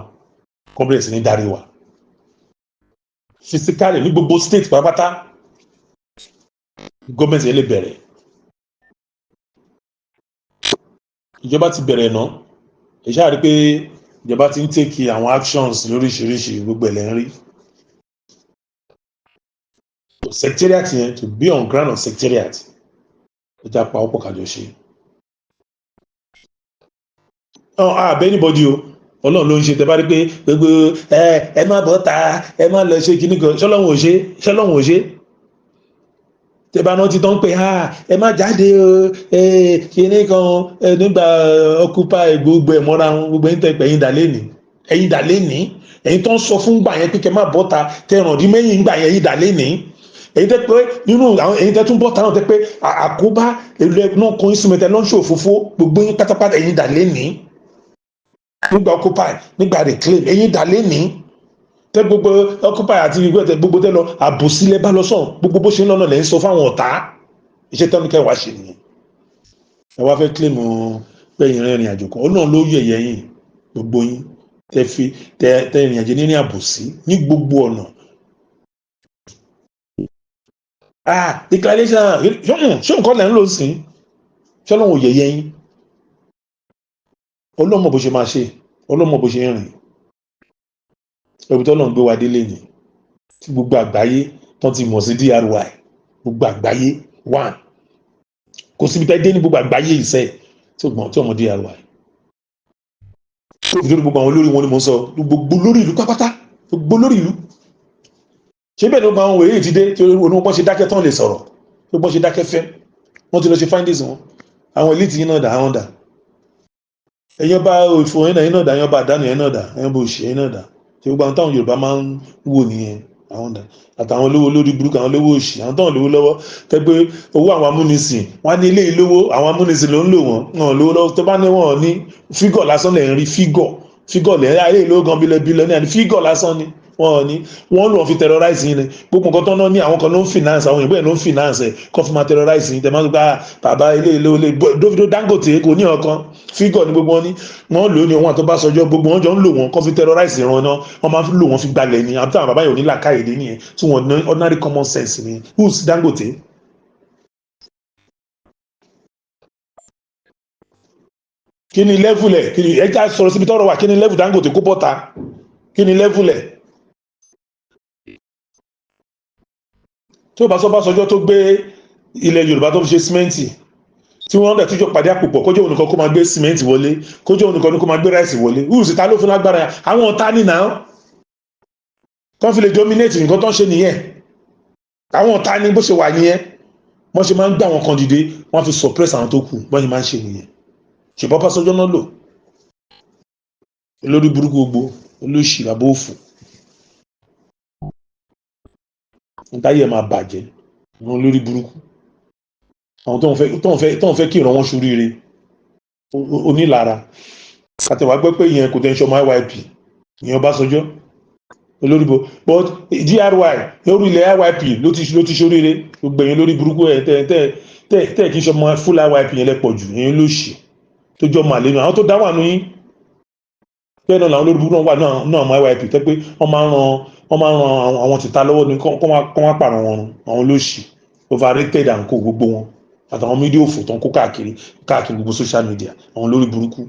kọ́bẹ̀rẹ̀ sí ní darí wa fisikálì ní gbogbo state pátápátá gọ́ọ̀mẹ̀ntì yẹn lè bẹ̀rẹ̀ ìjọba ti bẹ̀rẹ̀ náà ẹ ṣáà rí pé ìjọba ti ń take àwọn actions lóríṣiríṣi gbogbo ẹ̀ lẹ́ ń rí secretariat yẹn to be on ground of secretariat ẹ já pa ọ̀pọ̀ kájọ ṣe àbẹ́ anybody o ọlọ́run ló ń ṣe. Tẹ́ bá rí pé gbogbo ẹ má bọ́ ta ẹ má lọ ṣe kíní kan, ṣọlọ́run ò ṣe. Tẹ́ bá rántí tán pé ẹ má jáde o kíní kan nígbà Occupy gbogbo ẹ̀ mọ́ra wọn, gbogbo ẹ̀yin tẹ́ pé ẹ̀yin dà lẹ́ni ẹ̀yin tó ń sọ fún gbà yẹn pé kẹ́ má bọ́ ta tẹ́ ràn dín mẹ́yìn gbà yẹn ẹ̀yin dà lẹ́ni. Ẹ̀yin tẹ́ pé nínú àwọn ẹ̀yin tẹ́ tún bọ́ ta náà tẹ́ pé àkóbá náà kún instrument ẹ̀ lọ́nṣọ́ òfófó gbogbo yín pátápátá ẹ̀yin dà lẹ́ni. Nígbà Occupy nígbà Reclaim ẹ̀yin dà lẹ́ni. Tẹ́ gbogbo Occupy àti gbogbo tẹ́ lọ àbòsílẹ̀ bá lọ sàn gbogbo bó ṣe ń lọ́nà lẹ́ ń sọ fáwọn ọ̀tá. Iṣẹ́ tẹ́nu kẹ́ wá ṣe nìyẹn. Ẹ wá fẹ́ claim pé ẹ̀yin rìnrìn àjò kan Ọlọ́run ló yẹ̀yẹ́ yín gbogbo yín tẹ́ ìrìn àjò ní àbòsí ní gbogbo ọ̀nà. Declaration ṣé nǹkan lẹ́ ń lò sí ṣé Ọlọ́run ò yẹ̀yẹ́ yín. Ọlọ́run mọ̀ bó ṣe máa ṣe Ọlọ́run mọ̀ bó ṣe ń rìn. Ẹbí tó Ọlọ́run gbé wa délé ni tí gbogbo àgbáyé tán ti mọ̀ sí DRY gbogbo àgbáyé one kò síbi tẹ́ dé ní gbogbo àgbáyé ìṣe tí ọmọ DRY. Nítorí gbogbo àwọn olórí wọn ni mo ń sọ gbogbo lórí ìlú pápátá gbogbo lórí ìlú. Ṣé bẹ́ẹ̀ ló gba àwọn wèrè ti dé tí wọ́n ṣe dákẹ́ tán lè sọ̀rọ̀ tí wọ́n ṣe dákẹ́ fẹ́ wọ́n ti lọ ṣe findings wọn. Àwọn elite yín náà dà àwọn dà ẹ̀yàn bá òfò yín náà dà ẹ̀yàn bá àdánù yín náà dà ẹ̀yàn bá òṣì yín náà dà tí gbogbo àwọn táwọn Yorùbá máa ń wò nìyẹn àwọn dà àtàwọn olówó lórí burúkú àwọn olówó òṣì àwọn táwọn olówó lọ́wọ́ tẹ́ pé owó àwọn amúnisìn wọ́n á ní ilé ìlówó àwọn amúnisìn ló ń lò wọ́n lówó lọ́wọ́ tó bá ní wọ́n ní fígọ̀ lásán lè ń rí fígọ̀ lẹ́yìn ayé ìlówó gan bílẹ̀ ní àní fígọ̀ lásán ni wọ́n lò fi terrorize yín ni gbogbo nǹkan tó náà ní àwọn kan ló ń finance àwọn òyìnbó ẹ̀ ló ń finance ẹ̀ kọ́ fi máa terrorize yín tẹ̀ máa ń gba bàbá ilé Davido Dangote kò ní ọ̀kan fígọ̀ ní gbogbo wọn ní wọ́n lò ní ohun àtọ́ bá sọjọ́ gbogbo wọn jọ ń lò wọn kọ́ fi terrorize ìran náà wọ́n máa ń lò wọn fi gbalẹ̀ ni àbí táwọn bàbá yẹn ò ní làákàyè dé nìyẹn tí wọ́n ní ordinary common sense ni who's Dangote. Kí ni level ẹ̀ kí ni ẹja sọ̀rọ̀ síbi tọ́rọ̀ wà kí ni level Dangote kó bọ́ta kí ni level ẹ̀. tí ó bá sọjọ́ tó gbé ilẹ̀ Yorùbá tó fi ṣe símẹ́ǹtì tí wọ́n dẹ̀ tíjọ́ pàdé àpòpọ̀ kójọ́ ònìkan kó máa gbé símẹ́ǹtì wọlé kójọ́ ònìkan kó máa gbé ráìsì wọlé wúùsì ta ló fún lágbára àwọn ọ̀tá nìna kán fi lè dominate nǹkan tó ń ṣe nìyẹn àwọn ọ̀tá ní bó ṣe wà nìyẹn wọ́n ṣe máa ń gbé àwọn kan dìde wọ́n fi suppress àwọn tó kù bọ́n ṣe máa ń ṣe nìyẹn ṣùgbọ́n Ọbásanjọ́ náà lò olórí burúkú gbogbo olóṣì àbófù ntáyé máa bàjẹ́ wọn lórí burúkú àwọn tó ń fẹ́ kí ìran wọn ṣoríire onílara àtẹ̀wá gbẹ́ pé ìyẹn kò tẹ́ ń ṣọmọ IYP ìyẹn Ọbásanjọ́ olóríbo but DRY lórí ilẹ̀ IYP ló ti ṣoríire gbogbo ẹ̀yìn lórí burúkú ẹ̀ tẹ́ kí n ṣọmọ full IYP yẹn lẹ́pọ̀ jù ìyẹn lóṣì tó jọ màlẹ́ nù àwọn tó dá wà nù yín bẹ́ẹ̀ náà làwọn olórí burúkú náà wà náà mọ IYP tẹ́ pé wọ́n máa ń ran àwọn tìta lọ́wọ́ ní kọ́ wá pààrọ̀ wọn àwọn olóṣì overrated and co gbogbo wọn àtàwọn mídíà òfò tó ń kó káàkiri gbogbo social media àwọn olórí burúkú.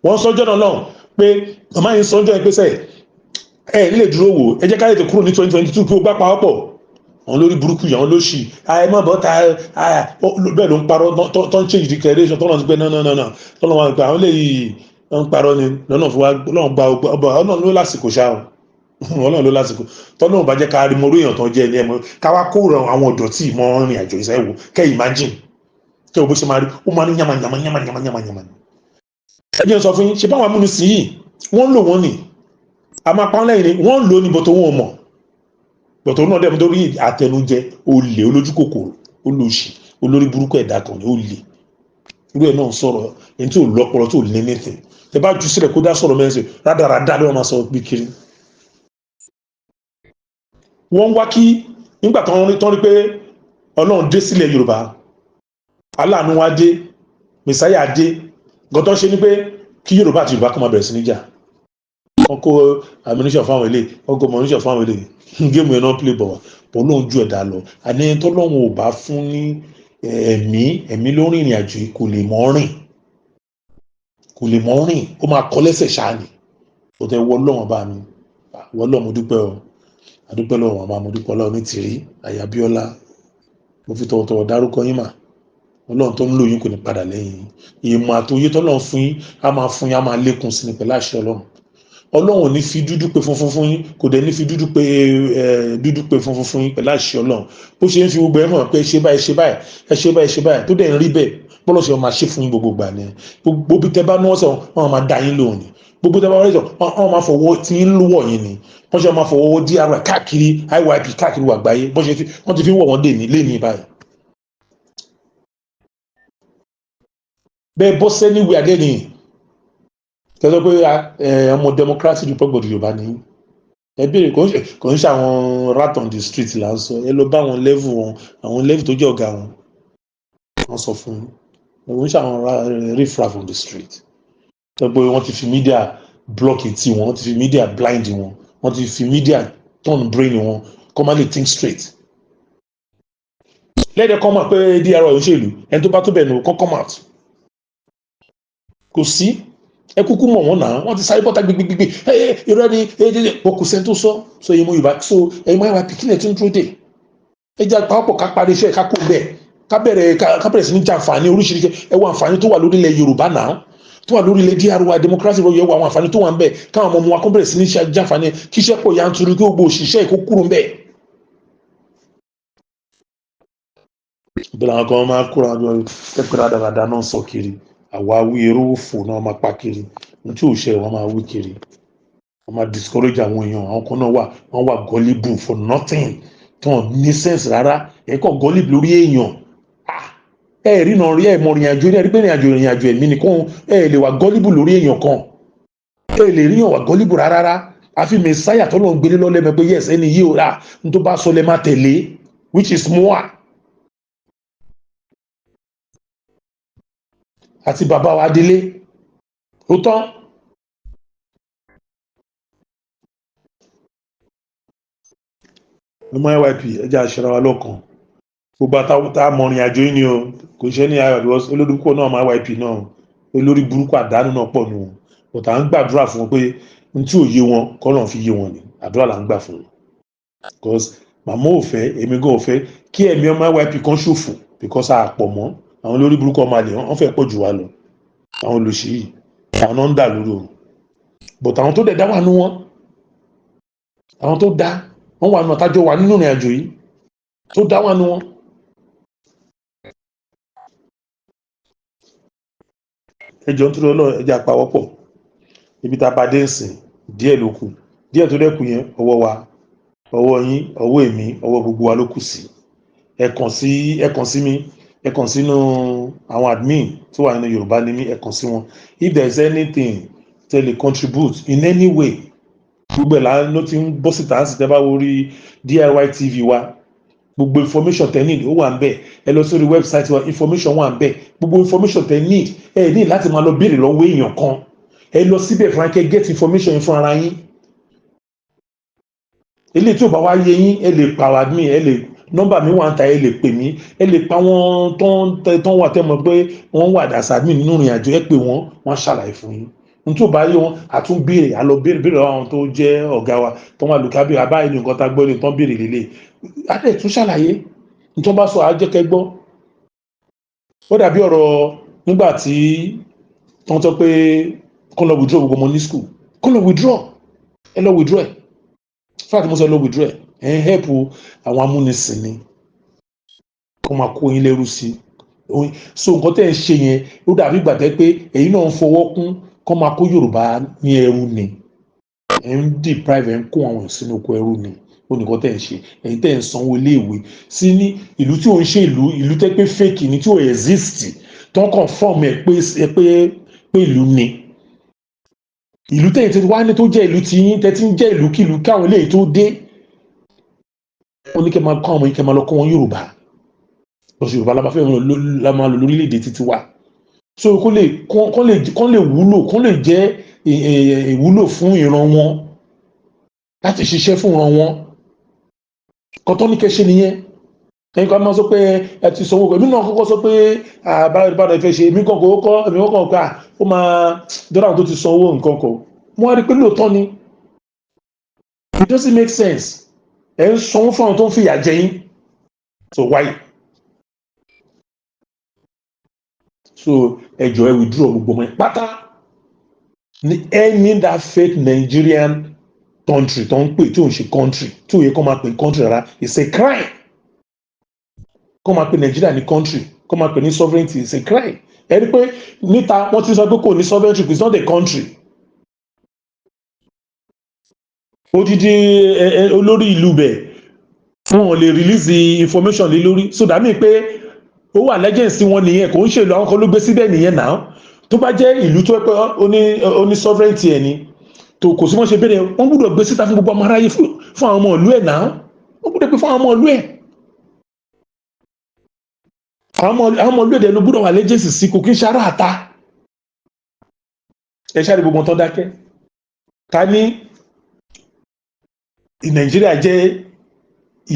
Wọ́n sọ́jọ́ náà lọ́hùn pé màmá yìí sọ́jọ́ ìpèsè ẹ̀ nílé dúró wò ẹ jẹ́ ká lè tó kúrò ní 2022 kí ó gbá pawọ́ pọ̀ àwọn olórí burúkú yìí àwọn olóṣì àìmọ́ bọ́ta bẹ́ẹ̀ ló ń parọ́ tó ń change declaration tó ń lọ sí pé náà tọ́lọ́ wọn gba àwọn eléyìí ń parọ́ ni lọ́nà fún wa lọ́nà gba ọba ọ̀nà ló lásìkò ṣáà Ọlọ́run ló lásìkò tọ́lọ́run bá jẹ́ ká rí mọ́rú èèyàn tó jẹ́ ní ẹmọ káwá kó ràn àwọn ọ̀dọ́ tí ìmọ̀ rìn àjò ìṣẹ́wò kẹ́ imagine kẹ́ o bó ṣe máa rí ó máa ní yàmà ẹbí sọ fún yín ṣe báwọn amúnisìn yìí wọ́n lò wọ́n ní a máa pa lẹ́yìn ni wọ́n lò ní bọ́tọ̀ wọn mọ̀ bọ́tọ̀ náà dẹ́mu torí àtẹnujẹ olè olójú kòkòrò olóṣì olórí burúkú ẹ̀dá kan ní olè irú ẹ̀ náà sọ̀rọ̀ ẹni tí ò lọ́pọlọ tí ò lé mẹ́tẹ̀ tẹ bá ju sílẹ̀ kó dá sọ̀rọ̀ mẹ́sẹ̀ rádaràdá ló máa sọ pé kiri wọ́n wá kí nígbà tán rí pé Ọlọ́run dé sílẹ̀ Yorùbá aláàánú wá dé mẹsáyà dé gọ́tọ́ ṣe ní pé kí Yorùbá àti Yorùbá kọ́ máa bẹ̀rẹ̀ sí níjà wọ́n kó ammunition fáwọn ilé wọ́n kó ammunition fáwọn ilé géèmù ẹ̀ náà play bọ̀ wọ́n lóun ju ẹ̀dá lọ àní tọ́lọ́run ò bá fún ní ẹ̀mí lórí ìrìn àjò yìí kò lè mọ́ rìn ó máa kọ́ lẹ́sẹ̀ ṣáà ni kò tẹ́ wọ́ lọ́wọ́n bá mi wọ́ lọ́wọ́ mo dúpẹ́ o àdúpẹ́ lọ́wọ́ àmọ́ àmọ́dúpẹ́ lọ́wọ́ ní tìrí àyàbíọ́lá mo fi tọ̀wọ̀tọ̀wọ̀ dárúkọ yín mà Ọlọ́run tó ń lò yín kò ní padà lẹ́yìn yín. Ìmọ̀ àtòyé tọ́lọ́run fún yín á máa fún yín á máa lékún sí ni pẹ̀lú àṣẹ Ọlọ́run. Ọlọ́run ò ní fi dúdú pé funfun fún yín, kò dẹ̀ ní fi dúdú pé funfun fún yín pẹ̀lú àṣẹ Ọlọ́run. Bó ṣe ń fi gbogbo ẹ̀ mọ̀ pé ṣe báyìí ṣe báyìí ẹ ṣe báyìí ṣe báyìí tó dẹ̀ ń rí bẹ́ẹ̀ bọ́lọ̀ ṣe máa ṣe fún yín gbogbo ìgbà ni. Gbogbo bí tẹ bá ní wọ́n sọ wọn máa dá yín lóhùn ni. Gbogbo tẹ bá wọ́n sọ wọn máa fọwọ́ tí yín lówọ̀ yín ni. Wọ́n ṣe máa fọwọ́ DRY káàkiri IYP káàkiri àgbáyé wọ́n ti fi wọ̀ wọ́n dè ní lé ní báyìí. Bẹ́ẹ̀ bọ́ sẹ́ni wí adé nìyí. Tẹ́lẹ̀ pé ọmọ Democratic Republic Yorùbá ni ẹ béèrè kò ń ṣe àwọn rat on the street là ń sọ, ẹ lọ bá àwọn level tó jẹ́ ọ̀gá wọn wọ́n sọ fún un kò ń ṣe àwọn riffraff on the street. Tẹ́lẹ̀ pé wọ́n ti fi media block etí wọn, wọ́n ti fi media blind wọn, wọ́n ti fi media turn brain wọn kọ́ máa lè think straight. Lẹ́dẹ̀ẹ́ kọ́ mọ̀ pé DRY òṣèlú ẹni tó bá tó bẹ̀ nù kọ́ come out. Kò sí ẹ kúkú mọ̀ wọ́n náà wọ́n ti sáré bọ́ta gbígbígbí irọ́ ni kò sẹ́ni tó sọ èyí mú Yorùbá so ẹ̀yin máa wá pìkínlẹ̀ tó ń dúró dé ẹ jẹ́ àpapọ̀ ká parí iṣẹ́ ká kó bẹ́ẹ̀ ká bẹ̀rẹ̀ sí ní jàǹfààní oríṣiríṣi ẹ wo àǹfààní tó wà lórílẹ̀ Yorùbá náà tó wà lórílẹ̀ DRY democracy rọ̀ yẹ wo àwọn àǹfààní tó wà ń bẹ̀ káwọn ọmọ wa kó bẹ̀rẹ̀ sí ní jàǹfààní kí iṣẹ́ pọ̀ yanturu kí gbogbo òṣìṣẹ́ ìkó kúrò ń bẹ̀. Ìbílẹ̀ àwọn kan máa kúrò àwọn ẹgbẹ́ dáadáa náà sọ kiri àwa wí eré òfò náà máa pa kiri ní tí òṣèré wọn máa wí kiri wọn máa discourage àwọn èèyàn àwọn kan náà wọn wà gullible for nothing tán ní sense rárá ẹ kàn gullible lórí èèyàn ẹ rí náà rí ẹ mọ ìrìnàjò ẹ rí pé ìrìnàjò ẹ̀mí nìkan ẹ lè wà gullible lórí èèyàn kan ẹ lè ríyàn wà gullible rárá àfi mẹsáyà tó lọ ń gbélé lọ́lẹ́mẹ pé yes ẹni yìí ò rà ní tó bá sọ lẹ́ máa tẹ̀lé which is more. Àti bàbá wa délé ó tán ọmọ IYP ẹjẹ àṣẹra wa lọ́kàn gbogbo àtàwọ̀tà mọ̀rìn àjò yìí ni o kò ṣe ní ayọ̀ olórí púpọ̀ náà ọmọ IYP náà olórí burúkú àdánù náà pọ̀ nù wọn bọ̀tà ń gbàdúrà fún wọn pé n tí ò yé wọn kọ́ náà fi yé wọn ni àdúrà là ń gbà fún wọn because màmá ò fẹ́ èmi gan ò fẹ́ kí ẹ̀mí ọmọ IYP kan ṣòfò because àpọ̀ mọ́ àwọn olórí burúkú ọmọ àlè wọn fẹ́ pọ̀ jù wá lọ àwọn olùsí yìí àwọn náà ń dà lóru but àwọn tó dẹ̀ dá wà nú wọn àwọn tó dá wọn wà nù àtàjọ wà nínú ìrìn àjò yìí tó dá wà nú wọn. ẹjọ́ ń túrọ̀ lọ ẹjẹ́ àpawọ́pọ̀ ibi tá a bá dé ń sìn díẹ̀ ló kù díẹ̀ tó dẹ́kun yẹn ọwọ́ wa ọwọ́ yín ọwọ́ èmi ọwọ́ gbogbo wa ló kù sí ẹ kàn sí mi ẹ kàn sínú àwọn admin tó wà nínú Yorùbá ní mí ẹ kàn sí wọn if there is anything tell a contribute in any way gbogbo ẹ̀ ló ti ń bọ́ síta sí tẹ́ bá wo rí DRY TV wa gbogbo information tẹ́ need ó wà ń bẹ̀ ẹ lọ sórí website wa information wà ń bẹ̀ gbogbo information tẹ́ need ẹ ní láti máa lọ béèrè lọ́wọ́ èèyàn kan ẹ lọ síbẹ̀ fún akẹ́ get information fún ara yín eléyìí tí ò bá wá yé yín ẹ lè pa admin ẹ lè nọ́mbà mi wà ń ta ẹ lè pè mí ẹ lè pa wọn tán wà tẹ́ mọ̀ pé wọ́n wà dàsá admin nínú ìrìn àjò ẹ pè wọ́n ṣàlàyé fún yín n tó bá yé wọn àtún béèrè àlọ béèrè àwọn tó jẹ́ ọ̀gá wa tó wà lùkà béèrè àbáyé ní nǹkan tá gbọ́ ní tán béèrè lélẹ̀ adé tún ṣàlàyé n tó bá sọ àjẹkẹ́ gbọ́ ó dàbí ọ̀rọ̀ nígbà tí wọ́n tọ́ pé kọ́ lọ withdraw gbogbo ọmọ ní school kọ́ lọ withdraw ẹ lọ withdraw ẹ fúlàtí mo sọ lọ withdraw ẹ ń help àwọn amúnisìn ni kọ́ máa kó yín lẹ́rú sí so nǹkan tẹ́ ń ṣe yẹn ó dàbí ìgbà tẹ́ pé èyí náà ń fọwọ́ kún kọ́ máa kó Yorùbá ní ẹrú ni ẹ̀ ń deprive ẹ̀ ń kó àwọn sínú oko ẹrú ni ó nìkan tẹ́ ń ṣe ẹ̀yin tẹ́ ń sanwó iléèwé sí ní ìlú tí ò ń ṣe ìlú tẹ́ pé fake ni tí ò exist tó ń confirm ẹ̀ pé ìlú ni ìlú tẹ́yìn tí wá ní tó jẹ́ ìlú tí yín tẹ́tí ń jẹ́ ìlú kìlú káwọn eléyìí tó dé ó ní kẹ́ máa kọ́ àwọn yìí kẹ́ máa lọ kọ́ wọn Yorùbá lọ́sọ̀ Yorùbá la máa lò lórílẹ̀‐èdè títí wa so kó lè wúlò kó lè jẹ́ ìwúlò fún ìran wọn láti ṣiṣẹ́ fún ìran wọn kọ́tọ́ ní kẹ́ṣe nìyẹn ẹ̀yin kan máa sọ pé ẹ ti sanwó pẹ̀lú náà kọ́kọ́ sọ pé àbára ìfẹ́ ṣe èmi kọ́kọ́ pé ó máa dọ́là tó ti sanwó nǹkan kan mo wá rí pé lóòótọ́ ni it doesn't make sense ẹ̀ ń sanwó fún àwọn tó ń fìyà jẹ yín so why so ẹ jọ̀ọ́ ẹ withdraw gbogbo ọmọ yẹn pátá ní any that fake Nigerian country tó ń pè tí ò ń ṣe country tí ò yẹ kó máa pè country rárá it's a crime kó máa pè Nigeria ní country kó máa pè ní sovereignty it's a crime ẹ rí pé níta wọ́n ti sọ pé kò ní sovereignty it's not a country odidi olórí ìlú bẹ̀ wọn ò lè release the information lé lórí so that mean pé ó wà lẹ́gẹ̀ẹ́sì wọn nìyẹn kò ń ṣèlú àwọn kan ló gbé síbẹ̀ nìyẹn náà tó bá jẹ́ ìlú tó pé ó ní sovereignty ẹ̀ ni tó kò sí wọ́n ṣe bẹ̀rẹ̀ wọ́n gbọ́dọ̀ gbé síta fún gbogbo ọmọ aráyé fún àwọn ọmọ ìlú ẹ̀ náà wọ́n gbọ́dọ̀ gbé fún àwọn ọmọ ìlú ẹ̀ àwọn ọmọ ìlú ẹ̀ ló gbọ́dọ̀ wà lẹ́gẹ̀ẹ́sì sí kò kí ń ṣara àta ẹ ṣáà ní gbogbo tó dákẹ́ ká ní Nàìjíríà jẹ́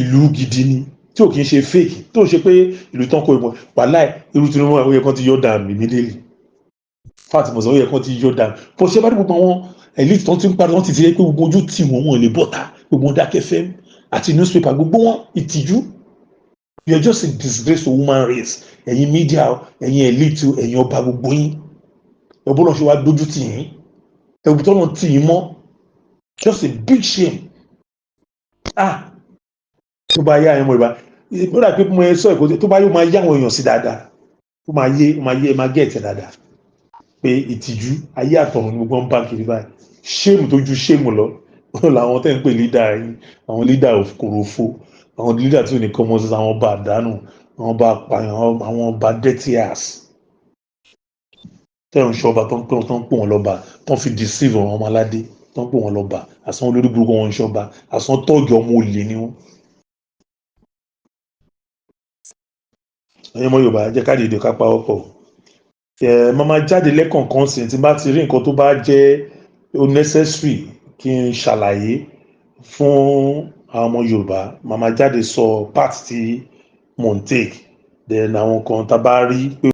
ìlú gidi ni tí ò kí ń ṣe fake tó ṣe pé ìlú tán kó ìbọn wàláì irú tí wọ́n yẹ kán ti yọ dànù immediately fat mọ̀sán ó yẹ kán ti yọ dànù bó ṣe bá dé gbogbo àwọn elite tó ti ń parí wọ́n ti rí pé gbogbo ojú tì wọ́n lè bọ́ta gbogbo Dákẹ́ FM àti newspaper gbogbo wọn ìtìjú you are just a disgrace to human race ẹ̀yin media ẹ̀yin elite ẹ̀yin ọba gbogbo yín ẹ̀bùn náà ṣe wá dójú tì yín ẹ̀bùn tó náà tì yín mọ́ just a big shame tó bá yá ẹ̀mọ́ ìbá ó dà pé mo ẹ sọ ẹ̀kọ́ tó bá yóò máa yá àwọn èèyàn sí dáadáa ó máa yé máa gẹ̀ẹ́tẹ̀ dáadáa pé ìtìjú ayé àtọ̀run ní gbogbo ń bá kiri báyìí ṣéèmù tó ju ṣéèmù lọ làwọn tẹ́ ń pè lídà yín àwọn lídà kòròfo àwọn lídà tí ò ní common sense àwọn bá àdánù àwọn bá apààyàn àwọn bá dirty ass tẹ́rùn ṣọba tó ń pè wọ́n lọ́ba tó ń fi deceive àwọn ọmọ aládé tó ń pè wọ́n lọ́ba àsán olórí burúkú wọn ń ṣọba àsán tọ́jú ọmọ olè ni wọ́n. ẹ̀yin ọmọ Yorùbá jẹ́ ká dìde ká pa ọkọ̀ máa jáde lẹ́kọ̀ọ̀kan sí tí bá ti rí nǹkan tó bá jẹ́ unnecessary kí n ṣàlàyé fún àwọn ọmọ Yorùbá máa jáde sọ part tí mò ń take then àwọn kan tá a bá rí pé